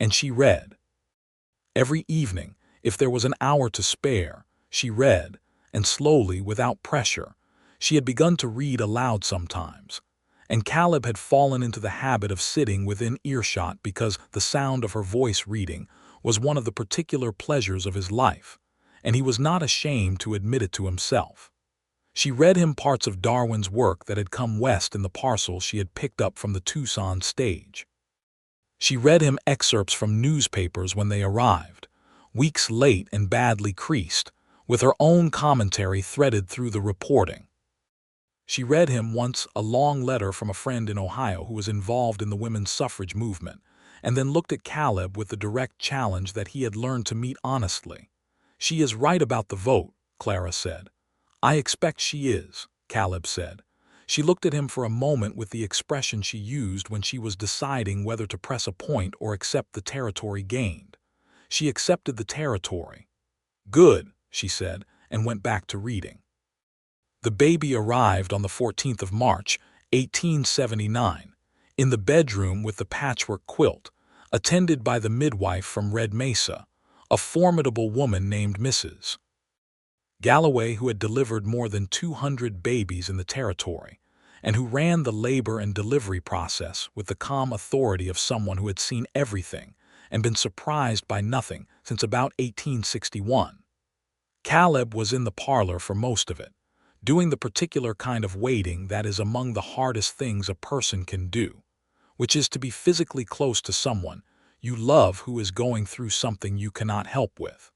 [SPEAKER 1] And she read. Every evening, if there was an hour to spare, she read, and slowly, without pressure. She had begun to read aloud sometimes, and Caleb had fallen into the habit of sitting within earshot because the sound of her voice reading was one of the particular pleasures of his life, and he was not ashamed to admit it to himself. She read him parts of Darwin's work that had come west in the parcel she had picked up from the Tucson stage. She read him excerpts from newspapers when they arrived, weeks late and badly creased, with her own commentary threaded through the reporting. She read him once a long letter from a friend in Ohio who was involved in the women's suffrage movement, and then looked at Caleb with the direct challenge that he had learned to meet honestly. "She is right about the vote," Clara said. "I expect she is," Caleb said. She looked at him for a moment with the expression she used when she was deciding whether to press a point or accept the territory gained. She accepted the territory. "Good," she said, and went back to reading. The baby arrived on the 14th of March, 1879, in the bedroom with the patchwork quilt, attended by the midwife from Red Mesa, a formidable woman named Mrs. Galloway, who had delivered more than 200 babies in the territory, and who ran the labor and delivery process with the calm authority of someone who had seen everything and been surprised by nothing since about 1861. Caleb was in the parlor for most of it, doing the particular kind of waiting that is among the hardest things a person can do, which is to be physically close to someone you love who is going through something you cannot help with.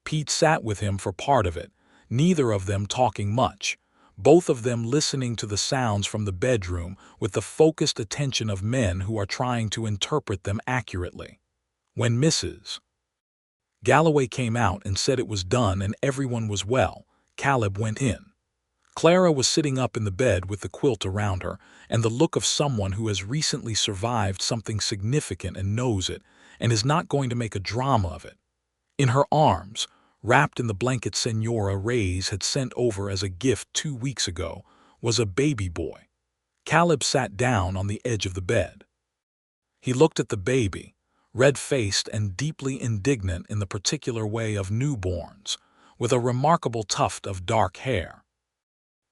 [SPEAKER 1] Pete sat with him for part of it, neither of them talking much, both of them listening to the sounds from the bedroom with the focused attention of men who are trying to interpret them accurately. When Mrs. Galloway came out and said it was done and everyone was well, Caleb went in. Clara was sitting up in the bed with the quilt around her and the look of someone who has recently survived something significant and knows it and is not going to make a drama of it. In her arms, wrapped in the blanket Senora Reyes had sent over as a gift 2 weeks ago, was a baby boy. Caleb sat down on the edge of the bed. He looked at the baby, red-faced and deeply indignant in the particular way of newborns, with a remarkable tuft of dark hair.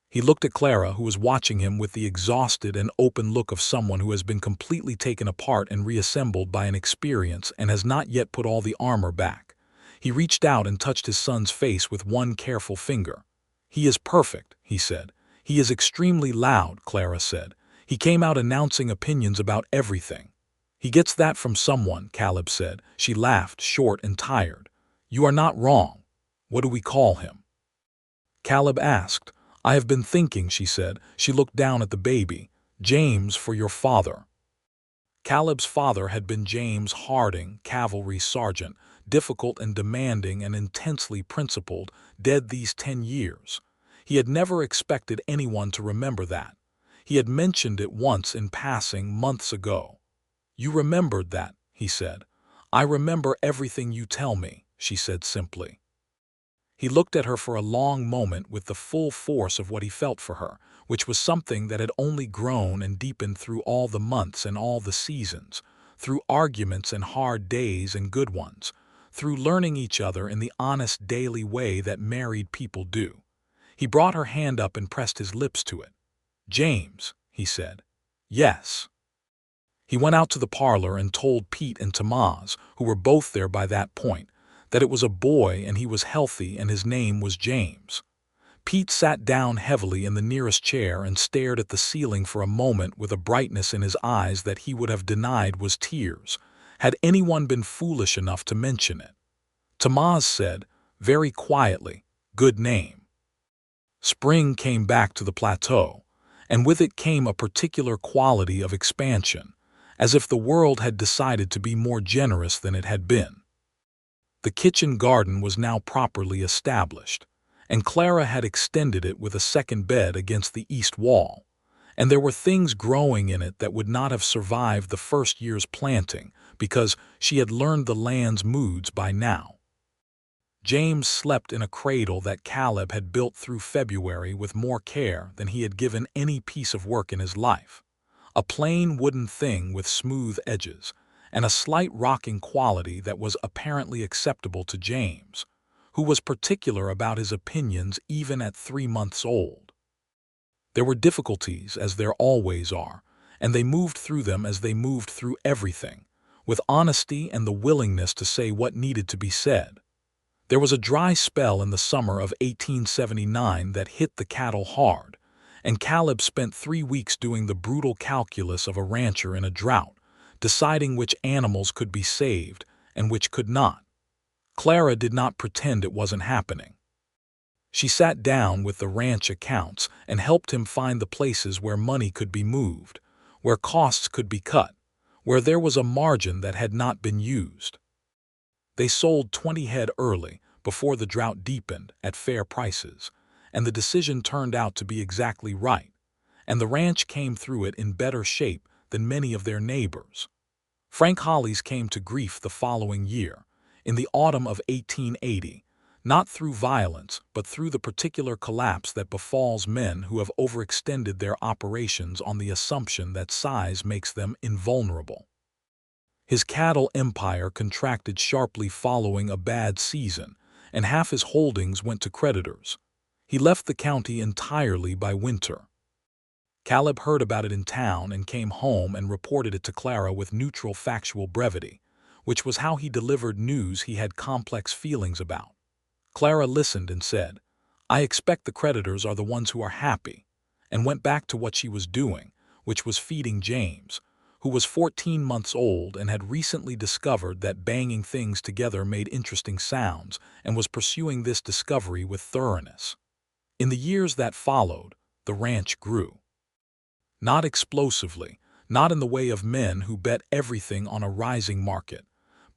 [SPEAKER 1] He looked at Clara, who was watching him with the exhausted and open look of someone who has been completely taken apart and reassembled by an experience and has not yet put all the armor back. He reached out and touched his son's face with one careful finger. "He is perfect," he said. "He is extremely loud," Clara said. "He came out announcing opinions about everything." "He gets that from someone," Caleb said. She laughed, short and tired. "You are not wrong. What do we call him?" Caleb asked. "I have been thinking," she said. She looked down at the baby. "James, for your father." Caleb's father had been James Harding, cavalry sergeant, difficult and demanding and intensely principled, dead these 10 years. He had never expected anyone to remember that. He had mentioned it once in passing months ago. "You remembered that," he said. "I remember everything you tell me," she said simply. He looked at her for a long moment with the full force of what he felt for her, which was something that had only grown and deepened through all the months and all the seasons, through arguments and hard days and good ones, through learning each other in the honest daily way that married people do. He brought her hand up and pressed his lips to it. "James," he said. "Yes." He went out to the parlor and told Pete and Tamaz, who were both there by that point, that it was a boy and he was healthy and his name was James. Pete sat down heavily in the nearest chair and stared at the ceiling for a moment with a brightness in his eyes that he would have denied was tears, had anyone been foolish enough to mention it. Tamaz said, very quietly, "Good name." Spring came back to the plateau, and with it came a particular quality of expansion, as if the world had decided to be more generous than it had been. The kitchen garden was now properly established, and Clara had extended it with a second bed against the east wall, and there were things growing in it that would not have survived the first year's planting because she had learned the land's moods by now. James slept in a cradle that Caleb had built through February with more care than he had given any piece of work in his life, a plain wooden thing with smooth edges, and a slight rocking quality that was apparently acceptable to James, who was particular about his opinions even at 3 months old. There were difficulties, as there always are, and they moved through them as they moved through everything, with honesty and the willingness to say what needed to be said. There was a dry spell in the summer of 1879 that hit the cattle hard, and Caleb spent 3 weeks doing the brutal calculus of a rancher in a drought, deciding which animals could be saved and which could not. Clara did not pretend it wasn't happening. She sat down with the ranch accounts and helped him find the places where money could be moved, where costs could be cut, where there was a margin that had not been used. They sold 20 head early, before the drought deepened, at fair prices, and the decision turned out to be exactly right, and the ranch came through it in better shape than many of their neighbors. Frank Holly's came to grief the following year, in the autumn of 1880, not through violence but through the particular collapse that befalls men who have overextended their operations on the assumption that size makes them invulnerable. His cattle empire contracted sharply following a bad season, and half his holdings went to creditors. He left the county entirely by winter. Caleb heard about it in town and came home and reported it to Clara with neutral factual brevity, which was how he delivered news he had complex feelings about. Clara listened and said, "I expect the creditors are the ones who are happy," and went back to what she was doing, which was feeding James, who was 14 months old and had recently discovered that banging things together made interesting sounds and was pursuing this discovery with thoroughness. In the years that followed, the ranch grew. Not explosively, not in the way of men who bet everything on a rising market,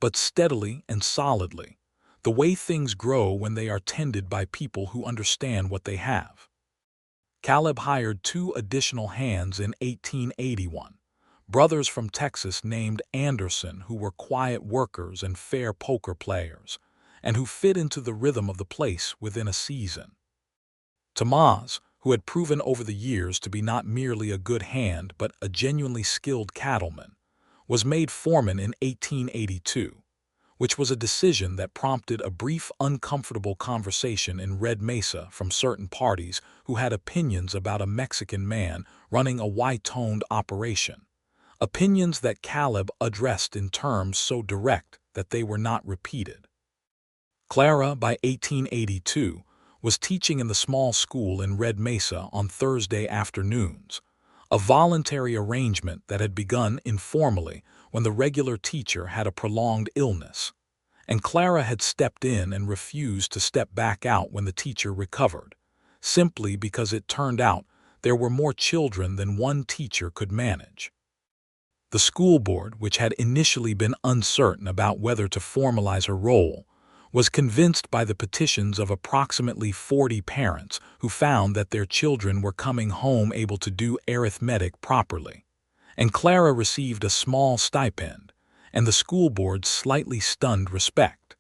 [SPEAKER 1] but steadily and solidly, the way things grow when they are tended by people who understand what they have. Caleb hired 2 additional hands in 1881, brothers from Texas named Anderson, who were quiet workers and fair poker players, and who fit into the rhythm of the place within a season. Tomas, who had proven over the years to be not merely a good hand but a genuinely skilled cattleman, was made foreman in 1882, which was a decision that prompted a brief, uncomfortable conversation in Red Mesa from certain parties who had opinions about a Mexican man running a white-toned operation, opinions that Caleb addressed in terms so direct that they were not repeated. Clara, by 1882, was teaching in the small school in Red Mesa on Thursday afternoons, a voluntary arrangement that had begun informally when the regular teacher had a prolonged illness, and Clara had stepped in and refused to step back out when the teacher recovered, simply because it turned out there were more children than one teacher could manage. The school board, which had initially been uncertain about whether to formalize her role, was convinced by the petitions of approximately 40 parents who found that their children were coming home able to do arithmetic properly, and Clara received a small stipend, and the school board's slightly stunned respect.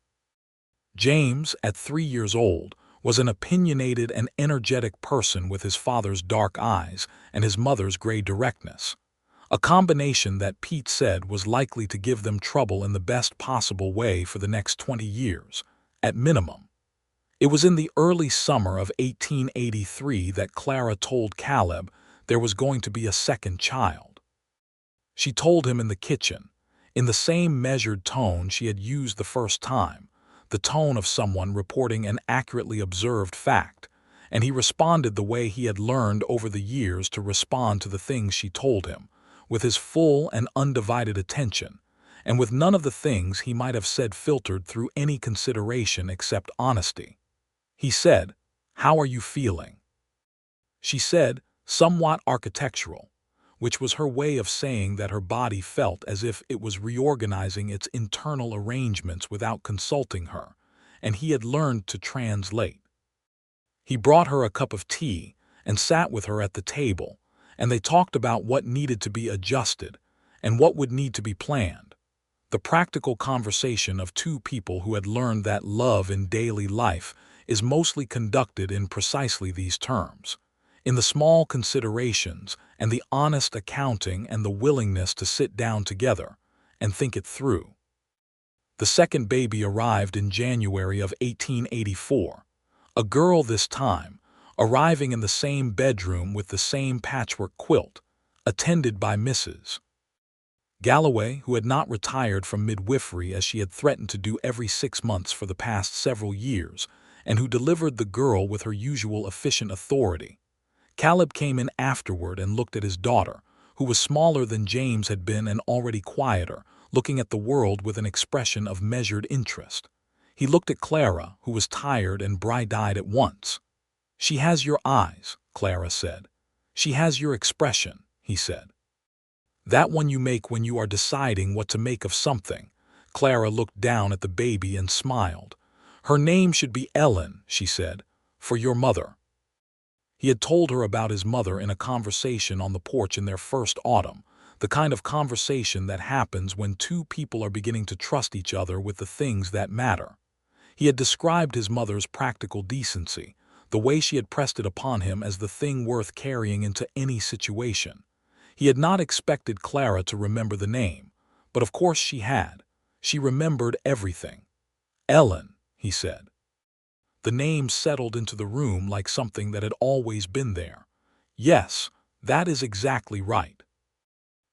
[SPEAKER 1] James, at 3 years old, was an opinionated and energetic person with his father's dark eyes and his mother's gray directness, a combination that Pete said was likely to give them trouble in the best possible way for the next 20 years, at minimum. It was in the early summer of 1883 that Clara told Caleb there was going to be a second child. She told him in the kitchen, in the same measured tone she had used the first time, the tone of someone reporting an accurately observed fact, and he responded the way he had learned over the years to respond to the things she told him, with his full and undivided attention, and with none of the things he might have said filtered through any consideration except honesty. He said, "How are you feeling?" She said, somewhat architectural, which was her way of saying that her body felt as if it was reorganizing its internal arrangements without consulting her, and he had learned to translate. He brought her a cup of tea and sat with her at the table, and they talked about what needed to be adjusted and what would need to be planned. The practical conversation of 2 people who had learned that love in daily life is mostly conducted in precisely these terms, in the small considerations and the honest accounting and the willingness to sit down together and think it through. The second baby arrived in January of 1884, a girl this time, arriving in the same bedroom with the same patchwork quilt, attended by Mrs. Galloway, who had not retired from midwifery as she had threatened to do every 6 months for the past several years, and who delivered the girl with her usual efficient authority. Caleb came in afterward and looked at his daughter, who was smaller than James had been and already quieter, looking at the world with an expression of measured interest. He looked at Clara, who was tired and bright-eyed at once. "She has your eyes," Clara said. "She has your expression," he said. "That one you make when you are deciding what to make of something." Clara looked down at the baby and smiled. "Her name should be Ellen," she said, "for your mother." He had told her about his mother in a conversation on the porch in their first autumn, the kind of conversation that happens when two people are beginning to trust each other with the things that matter. He had described his mother's practical decency, the way she had pressed it upon him as the thing worth carrying into any situation. He had not expected Clara to remember the name, but of course she had. She remembered everything. "Ellen," he said. The name settled into the room like something that had always been there. "Yes, that is exactly right."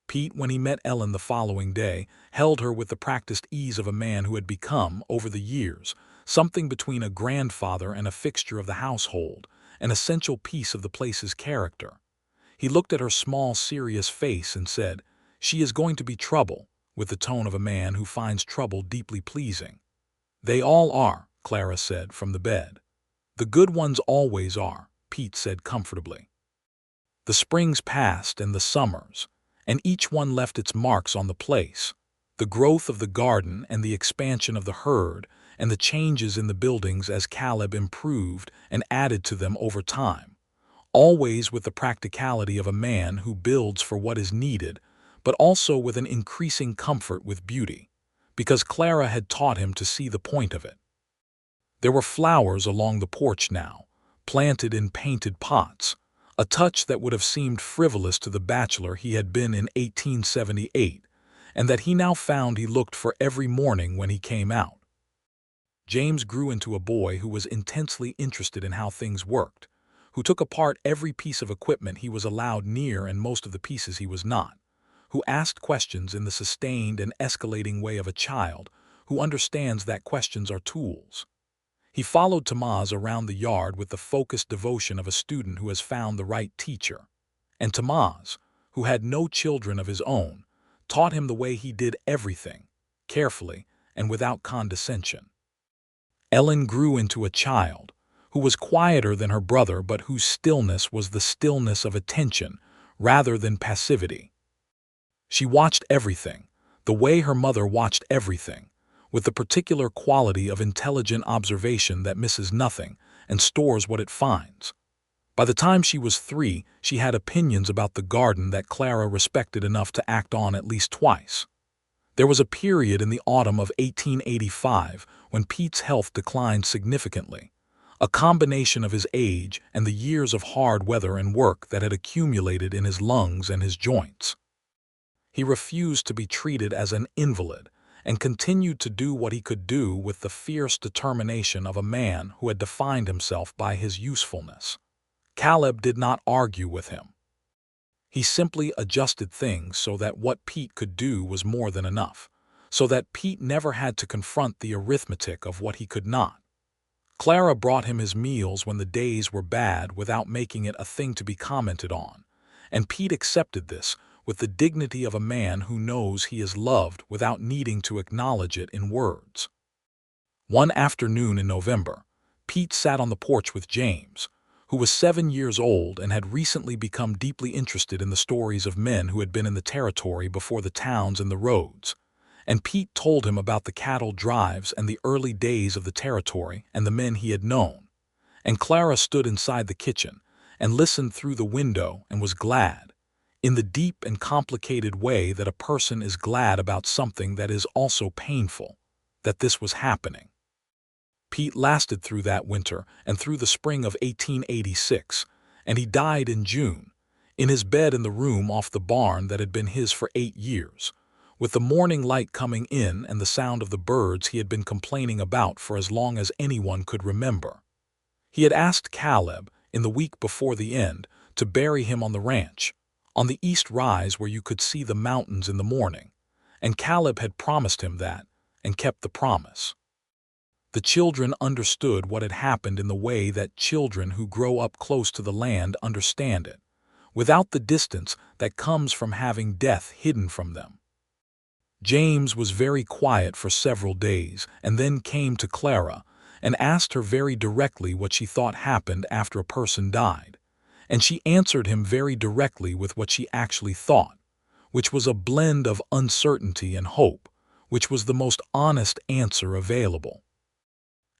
[SPEAKER 1] Pete, when he met Ellen the following day, held her with the practiced ease of a man who had become, over the years, something between a grandfather and a fixture of the household, an essential piece of the place's character. He looked at her small, serious face and said, "She is going to be trouble," with the tone of a man who finds trouble deeply pleasing. "They all are," Clara said from the bed. "The good ones always are," Pete said comfortably. The springs passed and the summers, and each one left its marks on the place. The growth of the garden and the expansion of the herd and the changes in the buildings as Caleb improved and added to them over time. Always with the practicality of a man who builds for what is needed, but also with an increasing comfort with beauty, because Clara had taught him to see the point of it. There were flowers along the porch now, planted in painted pots, a touch that would have seemed frivolous to the bachelor he had been in 1878, and that he now found he looked for every morning when he came out. James grew into a boy who was intensely interested in how things worked, who took apart every piece of equipment he was allowed near and most of the pieces he was not, who asked questions in the sustained and escalating way of a child who understands that questions are tools. He followed Tamaz around the yard with the focused devotion of a student who has found the right teacher. And Tamaz, who had no children of his own, taught him the way he did everything, carefully and without condescension. Ellen grew into a child, who was quieter than her brother but whose stillness was the stillness of attention rather than passivity. She watched everything, the way her mother watched everything, with the particular quality of intelligent observation that misses nothing and stores what it finds. By the time she was 3, she had opinions about the garden that Clara respected enough to act on at least twice. There was a period in the autumn of 1885 when Pete's health declined significantly, a combination of his age and the years of hard weather and work that had accumulated in his lungs and his joints. He refused to be treated as an invalid and continued to do what he could do with the fierce determination of a man who had defined himself by his usefulness. Caleb did not argue with him. He simply adjusted things so that what Pete could do was more than enough, so that Pete never had to confront the arithmetic of what he could not. Clara brought him his meals when the days were bad without making it a thing to be commented on, and Pete accepted this with the dignity of a man who knows he is loved without needing to acknowledge it in words. One afternoon in November, Pete sat on the porch with James, who was 7 years old and had recently become deeply interested in the stories of men who had been in the territory before the towns and the roads. And Pete told him about the cattle drives and the early days of the territory and the men he had known. And Clara stood inside the kitchen and listened through the window and was glad, in the deep and complicated way that a person is glad about something that is also painful, that this was happening. Pete lasted through that winter and through the spring of 1886, and he died in June, in his bed in the room off the barn that had been his for 8 years, with the morning light coming in and the sound of the birds he had been complaining about for as long as anyone could remember. He had asked Caleb, in the week before the end, to bury him on the ranch, on the east rise where you could see the mountains in the morning. And Caleb had promised him that, and kept the promise. The children understood what had happened in the way that children who grow up close to the land understand it, without the distance that comes from having death hidden from them. James was very quiet for several days and then came to Clara and asked her very directly what she thought happened after a person died, and she answered him very directly with what she actually thought, which was a blend of uncertainty and hope, which was the most honest answer available.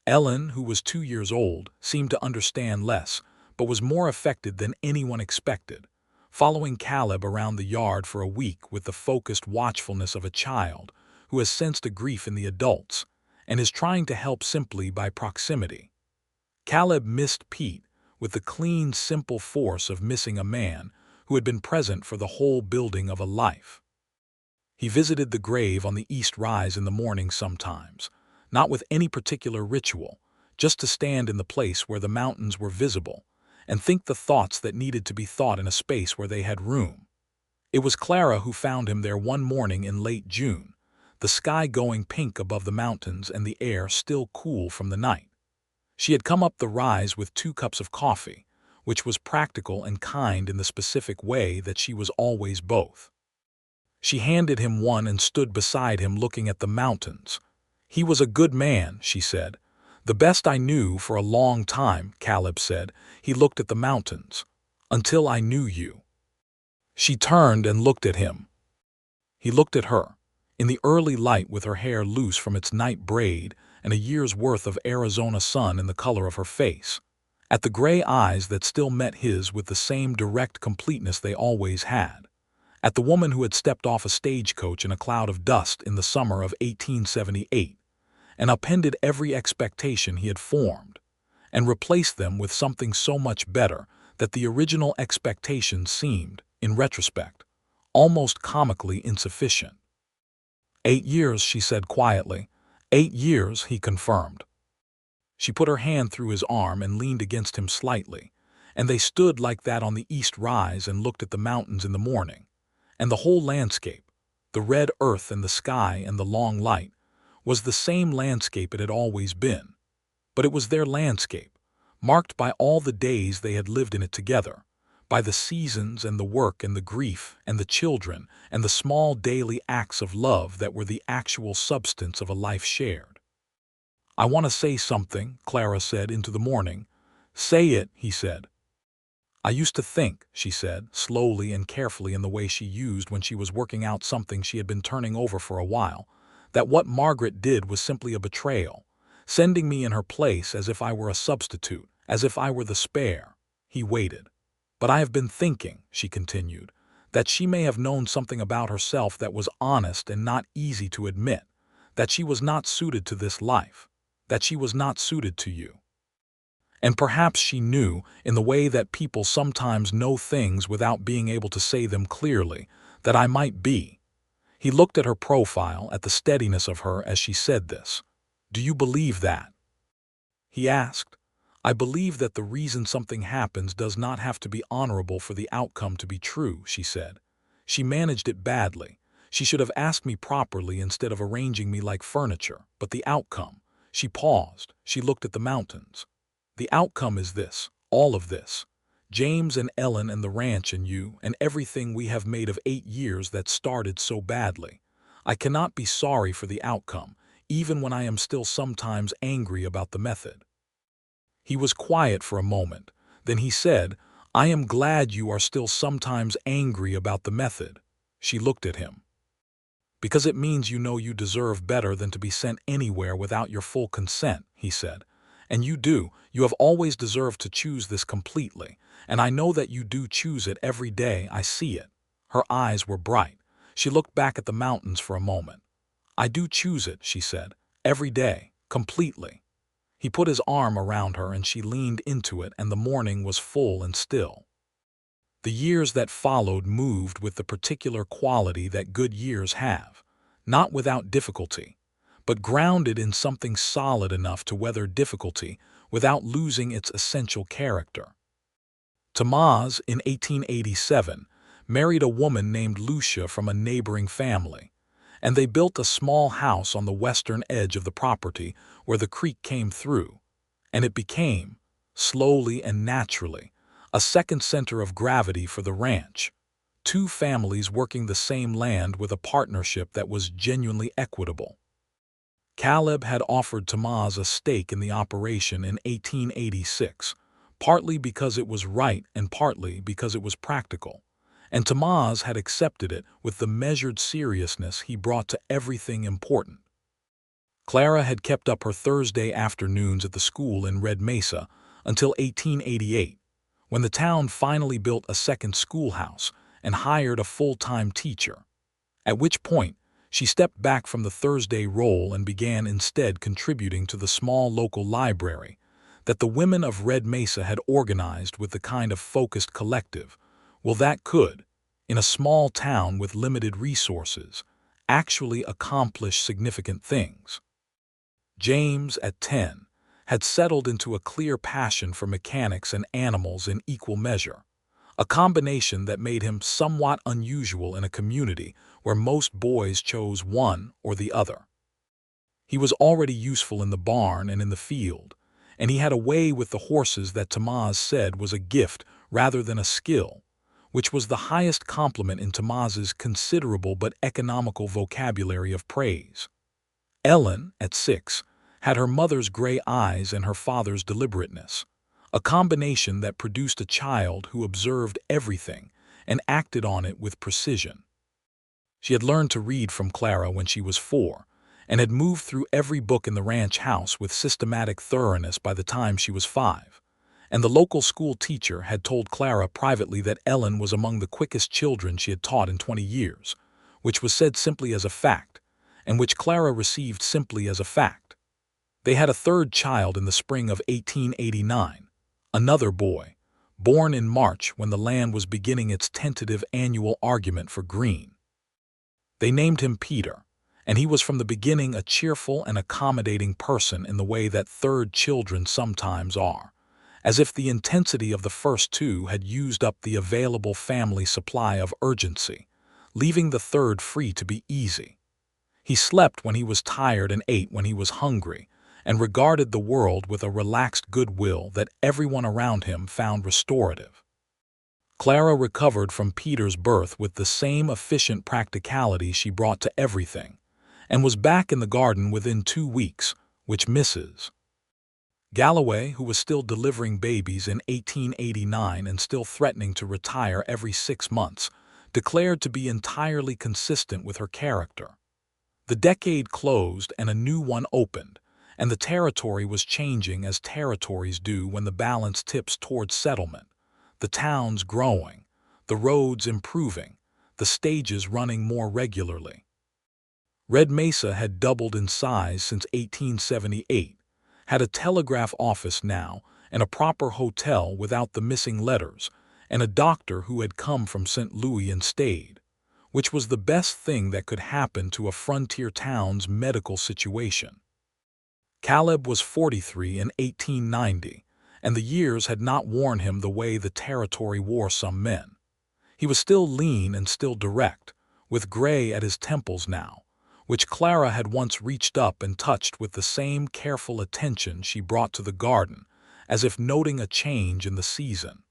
[SPEAKER 1] Ellen, who was 2 years old, seemed to understand less, but was more affected than anyone expected, following Caleb around the yard for a week with the focused watchfulness of a child who has sensed a grief in the adults and is trying to help simply by proximity. Caleb missed Pete with the clean, simple force of missing a man who had been present for the whole building of a life. He visited the grave on the east rise in the morning sometimes, not with any particular ritual, just to stand in the place where the mountains were visible and think the thoughts that needed to be thought in a space where they had room. It was Clara who found him there one morning in late June, the sky going pink above the mountains and the air still cool from the night. She had come up the rise with 2 cups of coffee, which was practical and kind in the specific way that she was always both. She handed him one and stood beside him looking at the mountains. "He was a good man," she said. "The best I knew for a long time," Caleb said. He looked at the mountains. "Until I knew you." She turned and looked at him. He looked at her, in the early light with her hair loose from its night braid and a year's worth of Arizona sun in the color of her face, at the gray eyes that still met his with the same direct completeness they always had, at the woman who had stepped off a stagecoach in a cloud of dust in the summer of 1878, and upended every expectation he had formed, and replaced them with something so much better that the original expectations seemed, in retrospect, almost comically insufficient. 8 years, she said quietly. 8 years, he confirmed. She put her hand through his arm and leaned against him slightly, and they stood like that on the east rise and looked at the mountains in the morning, and the whole landscape, the red earth and the sky and the long light, was the same landscape it had always been. But it was their landscape, marked by all the days they had lived in it together, by the seasons and the work and the grief and the children and the small daily acts of love that were the actual substance of a life shared. "I want to say something," Clara said into the morning. "Say it," he said. "I used to think," she said, slowly and carefully in the way she used when she was working out something she had been turning over for a while, that what Margaret did was simply a betrayal, sending me in her place as if I were a substitute, as if I were the spare." He waited. "But I have been thinking," she continued, "that she may have known something about herself that was honest and not easy to admit, that she was not suited to this life, that she was not suited to you. And perhaps she knew, in the way that people sometimes know things without being able to say them clearly, that I might be." He looked at her profile, at the steadiness of her as she said this. "Do you believe that?" He asked. "I believe that the reason something happens does not have to be honorable for the outcome to be true," she said. "She managed it badly. She should have asked me properly instead of arranging me like furniture. But the outcome—" She paused. She looked at the mountains. "The outcome is this, all of this. James and Ellen and the ranch and you and everything we have made of 8 years that started so badly. I cannot be sorry for the outcome, even when I am still sometimes angry about the method." He was quiet for a moment. Then he said, "I am glad you are still sometimes angry about the method." She looked at him. "Because it means you know you deserve better than to be sent anywhere without your full consent," he said. "And you do. You have always deserved to choose this completely, and I know that you do choose it every day. I see it." Her eyes were bright. She looked back at the mountains for a moment. "I do choose it," she said, "every day, completely." He put his arm around her and she leaned into it, and the morning was full and still. The years that followed moved with the particular quality that good years have, not without difficulty, but grounded in something solid enough to weather difficulty without losing its essential character. Tamaz, in 1887, married a woman named Lucia from a neighboring family, and they built a small house on the western edge of the property where the creek came through, and it became, slowly and naturally, a second center of gravity for the ranch, two families working the same land with a partnership that was genuinely equitable. Caleb had offered Tamaz a stake in the operation in 1886, partly because it was right and partly because it was practical, and Tamaz had accepted it with the measured seriousness he brought to everything important. Clara had kept up her Thursday afternoons at the school in Red Mesa until 1888, when the town finally built a second schoolhouse and hired a full-time teacher, at which point she stepped back from the Thursday role and began instead contributing to the small local library that the women of Red Mesa had organized with the kind of focused collective, well, that could, in a small town with limited resources, actually accomplish significant things. James, at 10, had settled into a clear passion for mechanics and animals in equal measure, a combination that made him somewhat unusual in a community where most boys chose one or the other. He was already useful in the barn and in the field, and he had a way with the horses that Tamaz said was a gift rather than a skill, which was the highest compliment in Tamaz's considerable but economical vocabulary of praise. Ellen, at 6, had her mother's gray eyes and her father's deliberateness, a combination that produced a child who observed everything and acted on it with precision. She had learned to read from Clara when she was 4, and had moved through every book in the ranch house with systematic thoroughness by the time she was 5, and the local school teacher had told Clara privately that Ellen was among the quickest children she had taught in 20 years, which was said simply as a fact, and which Clara received simply as a fact. They had a third child in the spring of 1889, another boy, born in March when the land was beginning its tentative annual argument for green. They named him Peter, and he was from the beginning a cheerful and accommodating person in the way that third children sometimes are, as if the intensity of the first two had used up the available family supply of urgency, leaving the third free to be easy. He slept when he was tired and ate when he was hungry, and regarded the world with a relaxed goodwill that everyone around him found restorative. Clara recovered from Peter's birth with the same efficient practicality she brought to everything, and was back in the garden within 2 weeks, which Mrs. Galloway, who was still delivering babies in 1889 and still threatening to retire every 6 months, declared to be entirely consistent with her character. The decade closed and a new one opened, and the territory was changing as territories do when the balance tips towards settlement, the towns growing, the roads improving, the stages running more regularly. Red Mesa had doubled in size since 1878, had a telegraph office now and a proper hotel without the missing letters, and a doctor who had come from St. Louis and stayed, which was the best thing that could happen to a frontier town's medical situation. Caleb was 43 in 1890, and the years had not worn him the way the territory wore some men. He was still lean and still direct, with gray at his temples now, which Clara had once reached up and touched with the same careful attention she brought to the garden, as if noting a change in the season.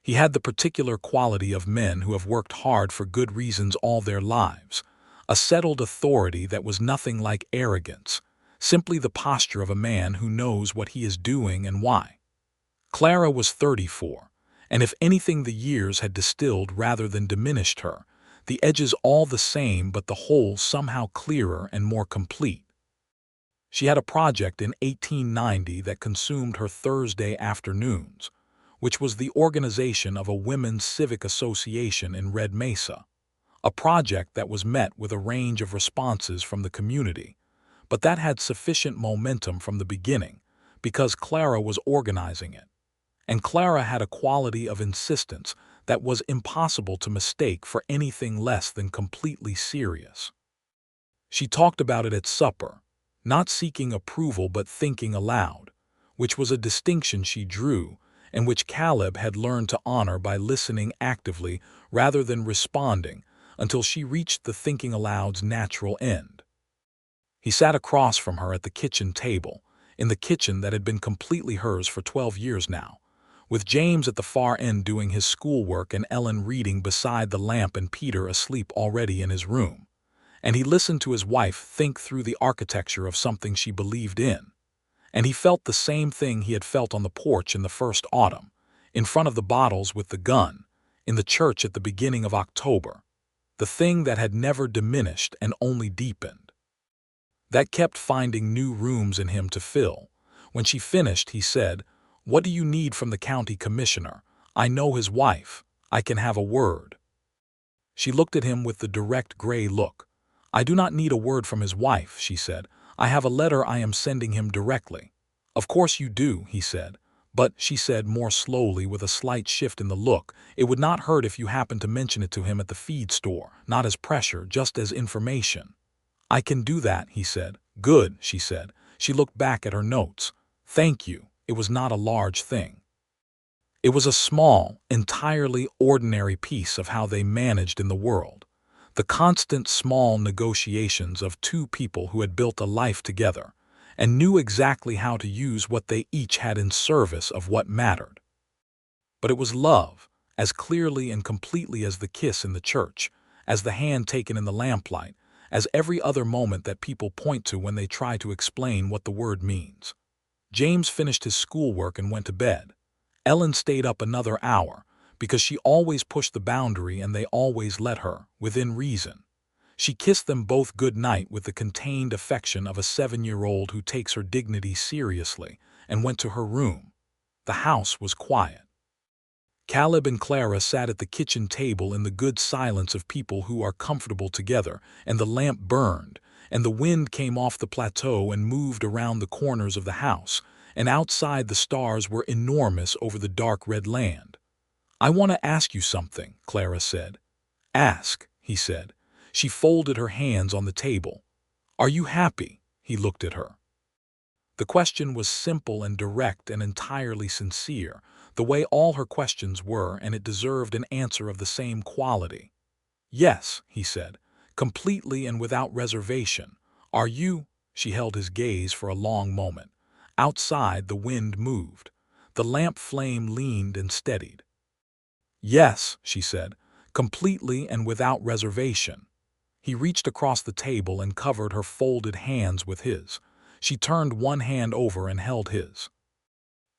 [SPEAKER 1] He had the particular quality of men who have worked hard for good reasons all their lives, a settled authority that was nothing like arrogance, simply the posture of a man who knows what he is doing and why. Clara was 34, and if anything the years had distilled rather than diminished her, the edges all the same but the whole somehow clearer and more complete. She had a project in 1890 that consumed her Thursday afternoons, which was the organization of a women's civic association in Red Mesa, a project that was met with a range of responses from the community, but that had sufficient momentum from the beginning because Clara was organizing it, and Clara had a quality of insistence that was impossible to mistake for anything less than completely serious. She talked about it at supper, not seeking approval but thinking aloud, which was a distinction she drew, and which Caleb had learned to honor by listening actively rather than responding until she reached the thinking aloud's natural end. He sat across from her at the kitchen table, in the kitchen that had been completely hers for 12 years now, with James at the far end doing his schoolwork and Ellen reading beside the lamp and Peter asleep already in his room. And he listened to his wife think through the architecture of something she believed in. And he felt the same thing he had felt on the porch in the first autumn, in front of the bottles with the gun, in the church at the beginning of October, the thing that had never diminished and only deepened. That kept finding new rooms in him to fill. When she finished, he said, "What do you need from the county commissioner? I know his wife. I can have a word." She looked at him with the direct gray look. "I do not need a word from his wife," she said. "I have a letter I am sending him directly." "Of course you do," he said. "But," she said more slowly with a slight shift in the look, "it would not hurt if you happened to mention it to him at the feed store, not as pressure, just as information." "I can do that," he said. "Good," she said. She looked back at her notes. "Thank you." It was not a large thing. It was a small, entirely ordinary piece of how they managed in the world. The constant small negotiations of two people who had built a life together and knew exactly how to use what they each had in service of what mattered. But it was love, as clearly and completely as the kiss in the church, as the hand taken in the lamplight, as every other moment that people point to when they try to explain what the word means. James finished his schoolwork and went to bed. Ellen stayed up another hour, because she always pushed the boundary and they always let her, within reason. She kissed them both good night with the contained affection of a 7-year-old who takes her dignity seriously, and went to her room. The house was quiet. Caleb and Clara sat at the kitchen table in the good silence of people who are comfortable together, and the lamp burned, and the wind came off the plateau and moved around the corners of the house, and outside the stars were enormous over the dark red land. "I want to ask you something," Clara said. "Ask," he said. She folded her hands on the table. "Are you happy?" He looked at her. The question was simple and direct and entirely sincere, the way all her questions were, and it deserved an answer of the same quality. "Yes," he said, "completely and without reservation. Are you?" She held his gaze for a long moment. Outside, the wind moved. The lamp flame leaned and steadied. "Yes," she said, "completely and without reservation." He reached across the table and covered her folded hands with his. She turned one hand over and held his.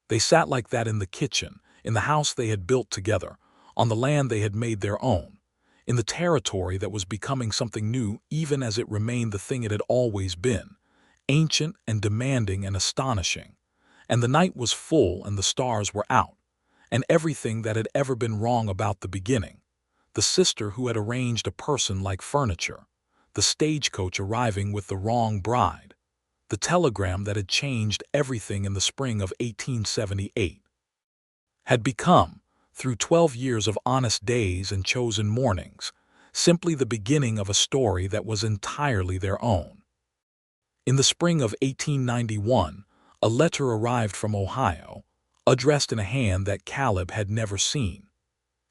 [SPEAKER 1] They sat like that in the kitchen, in the house they had built together, on the land they had made their own, in the territory that was becoming something new even as it remained the thing it had always been, ancient and demanding and astonishing. And the night was full and the stars were out, and everything that had ever been wrong about the beginning. The sister who had arranged a person like furniture, the stagecoach arriving with the wrong bride, the telegram that had changed everything in the spring of 1878, had become, through 12 years of honest days and chosen mornings, simply the beginning of a story that was entirely their own. In the spring of 1891, a letter arrived from Ohio, addressed in a hand that Caleb had never seen.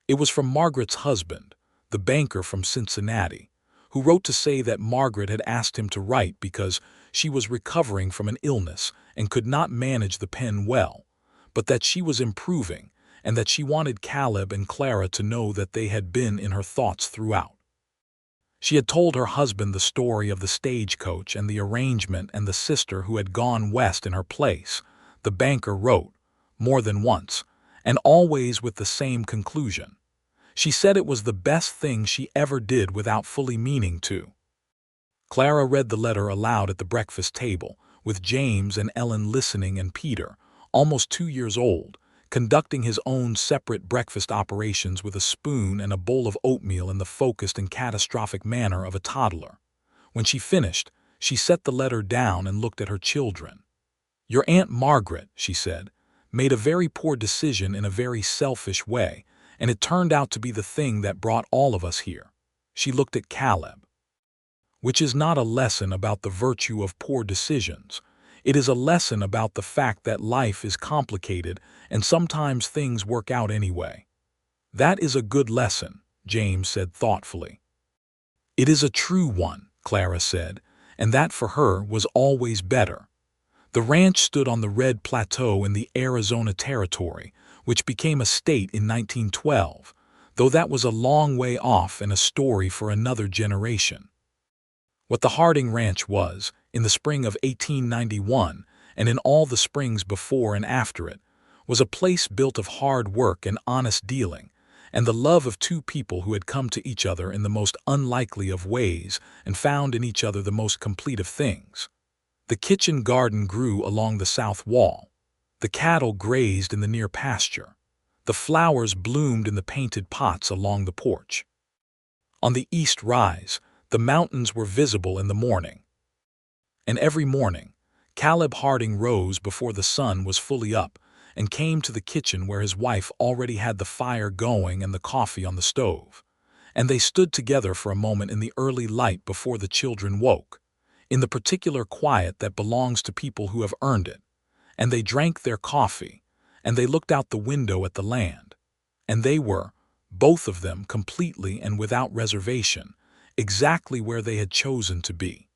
[SPEAKER 1] It was from Margaret's husband, the banker from Cincinnati, who wrote to say that Margaret had asked him to write because she was recovering from an illness and could not manage the pen well, but that she was improving and that she wanted Caleb and Clara to know that they had been in her thoughts throughout. She had told her husband the story of the stagecoach and the arrangement and the sister who had gone west in her place, the banker wrote, more than once, and always with the same conclusion. She said it was the best thing she ever did without fully meaning to. Clara read the letter aloud at the breakfast table, with James and Ellen listening and Peter, almost 2 years old, conducting his own separate breakfast operations with a spoon and a bowl of oatmeal in the focused and catastrophic manner of a toddler. When she finished, she set the letter down and looked at her children. "Your Aunt Margaret," she said, "made a very poor decision in a very selfish way, and it turned out to be the thing that brought all of us here." She looked at Caleb. "Which is not a lesson about the virtue of poor decisions. It is a lesson about the fact that life is complicated and sometimes things work out anyway. That is a good lesson, James said thoughtfully. It is a true one, Clara said, and that for her was always better. The ranch stood on the Red Plateau in the Arizona Territory, which became a state in 1912, though that was a long way off and a story for another generation. What the Harding Ranch was, in the spring of 1891, and in all the springs before and after it, was a place built of hard work and honest dealing, and the love of two people who had come to each other in the most unlikely of ways and found in each other the most complete of things. The kitchen garden grew along the south wall. The cattle grazed in the near pasture. The flowers bloomed in the painted pots along the porch. On the east rise, the mountains were visible in the morning. And every morning, Caleb Harding rose before the sun was fully up and came to the kitchen where his wife already had the fire going and the coffee on the stove. And they stood together for a moment in the early light before the children woke, in the particular quiet that belongs to people who have earned it. And they drank their coffee, and they looked out the window at the land. And they were, both of them completely and without reservation, exactly where they had chosen to be.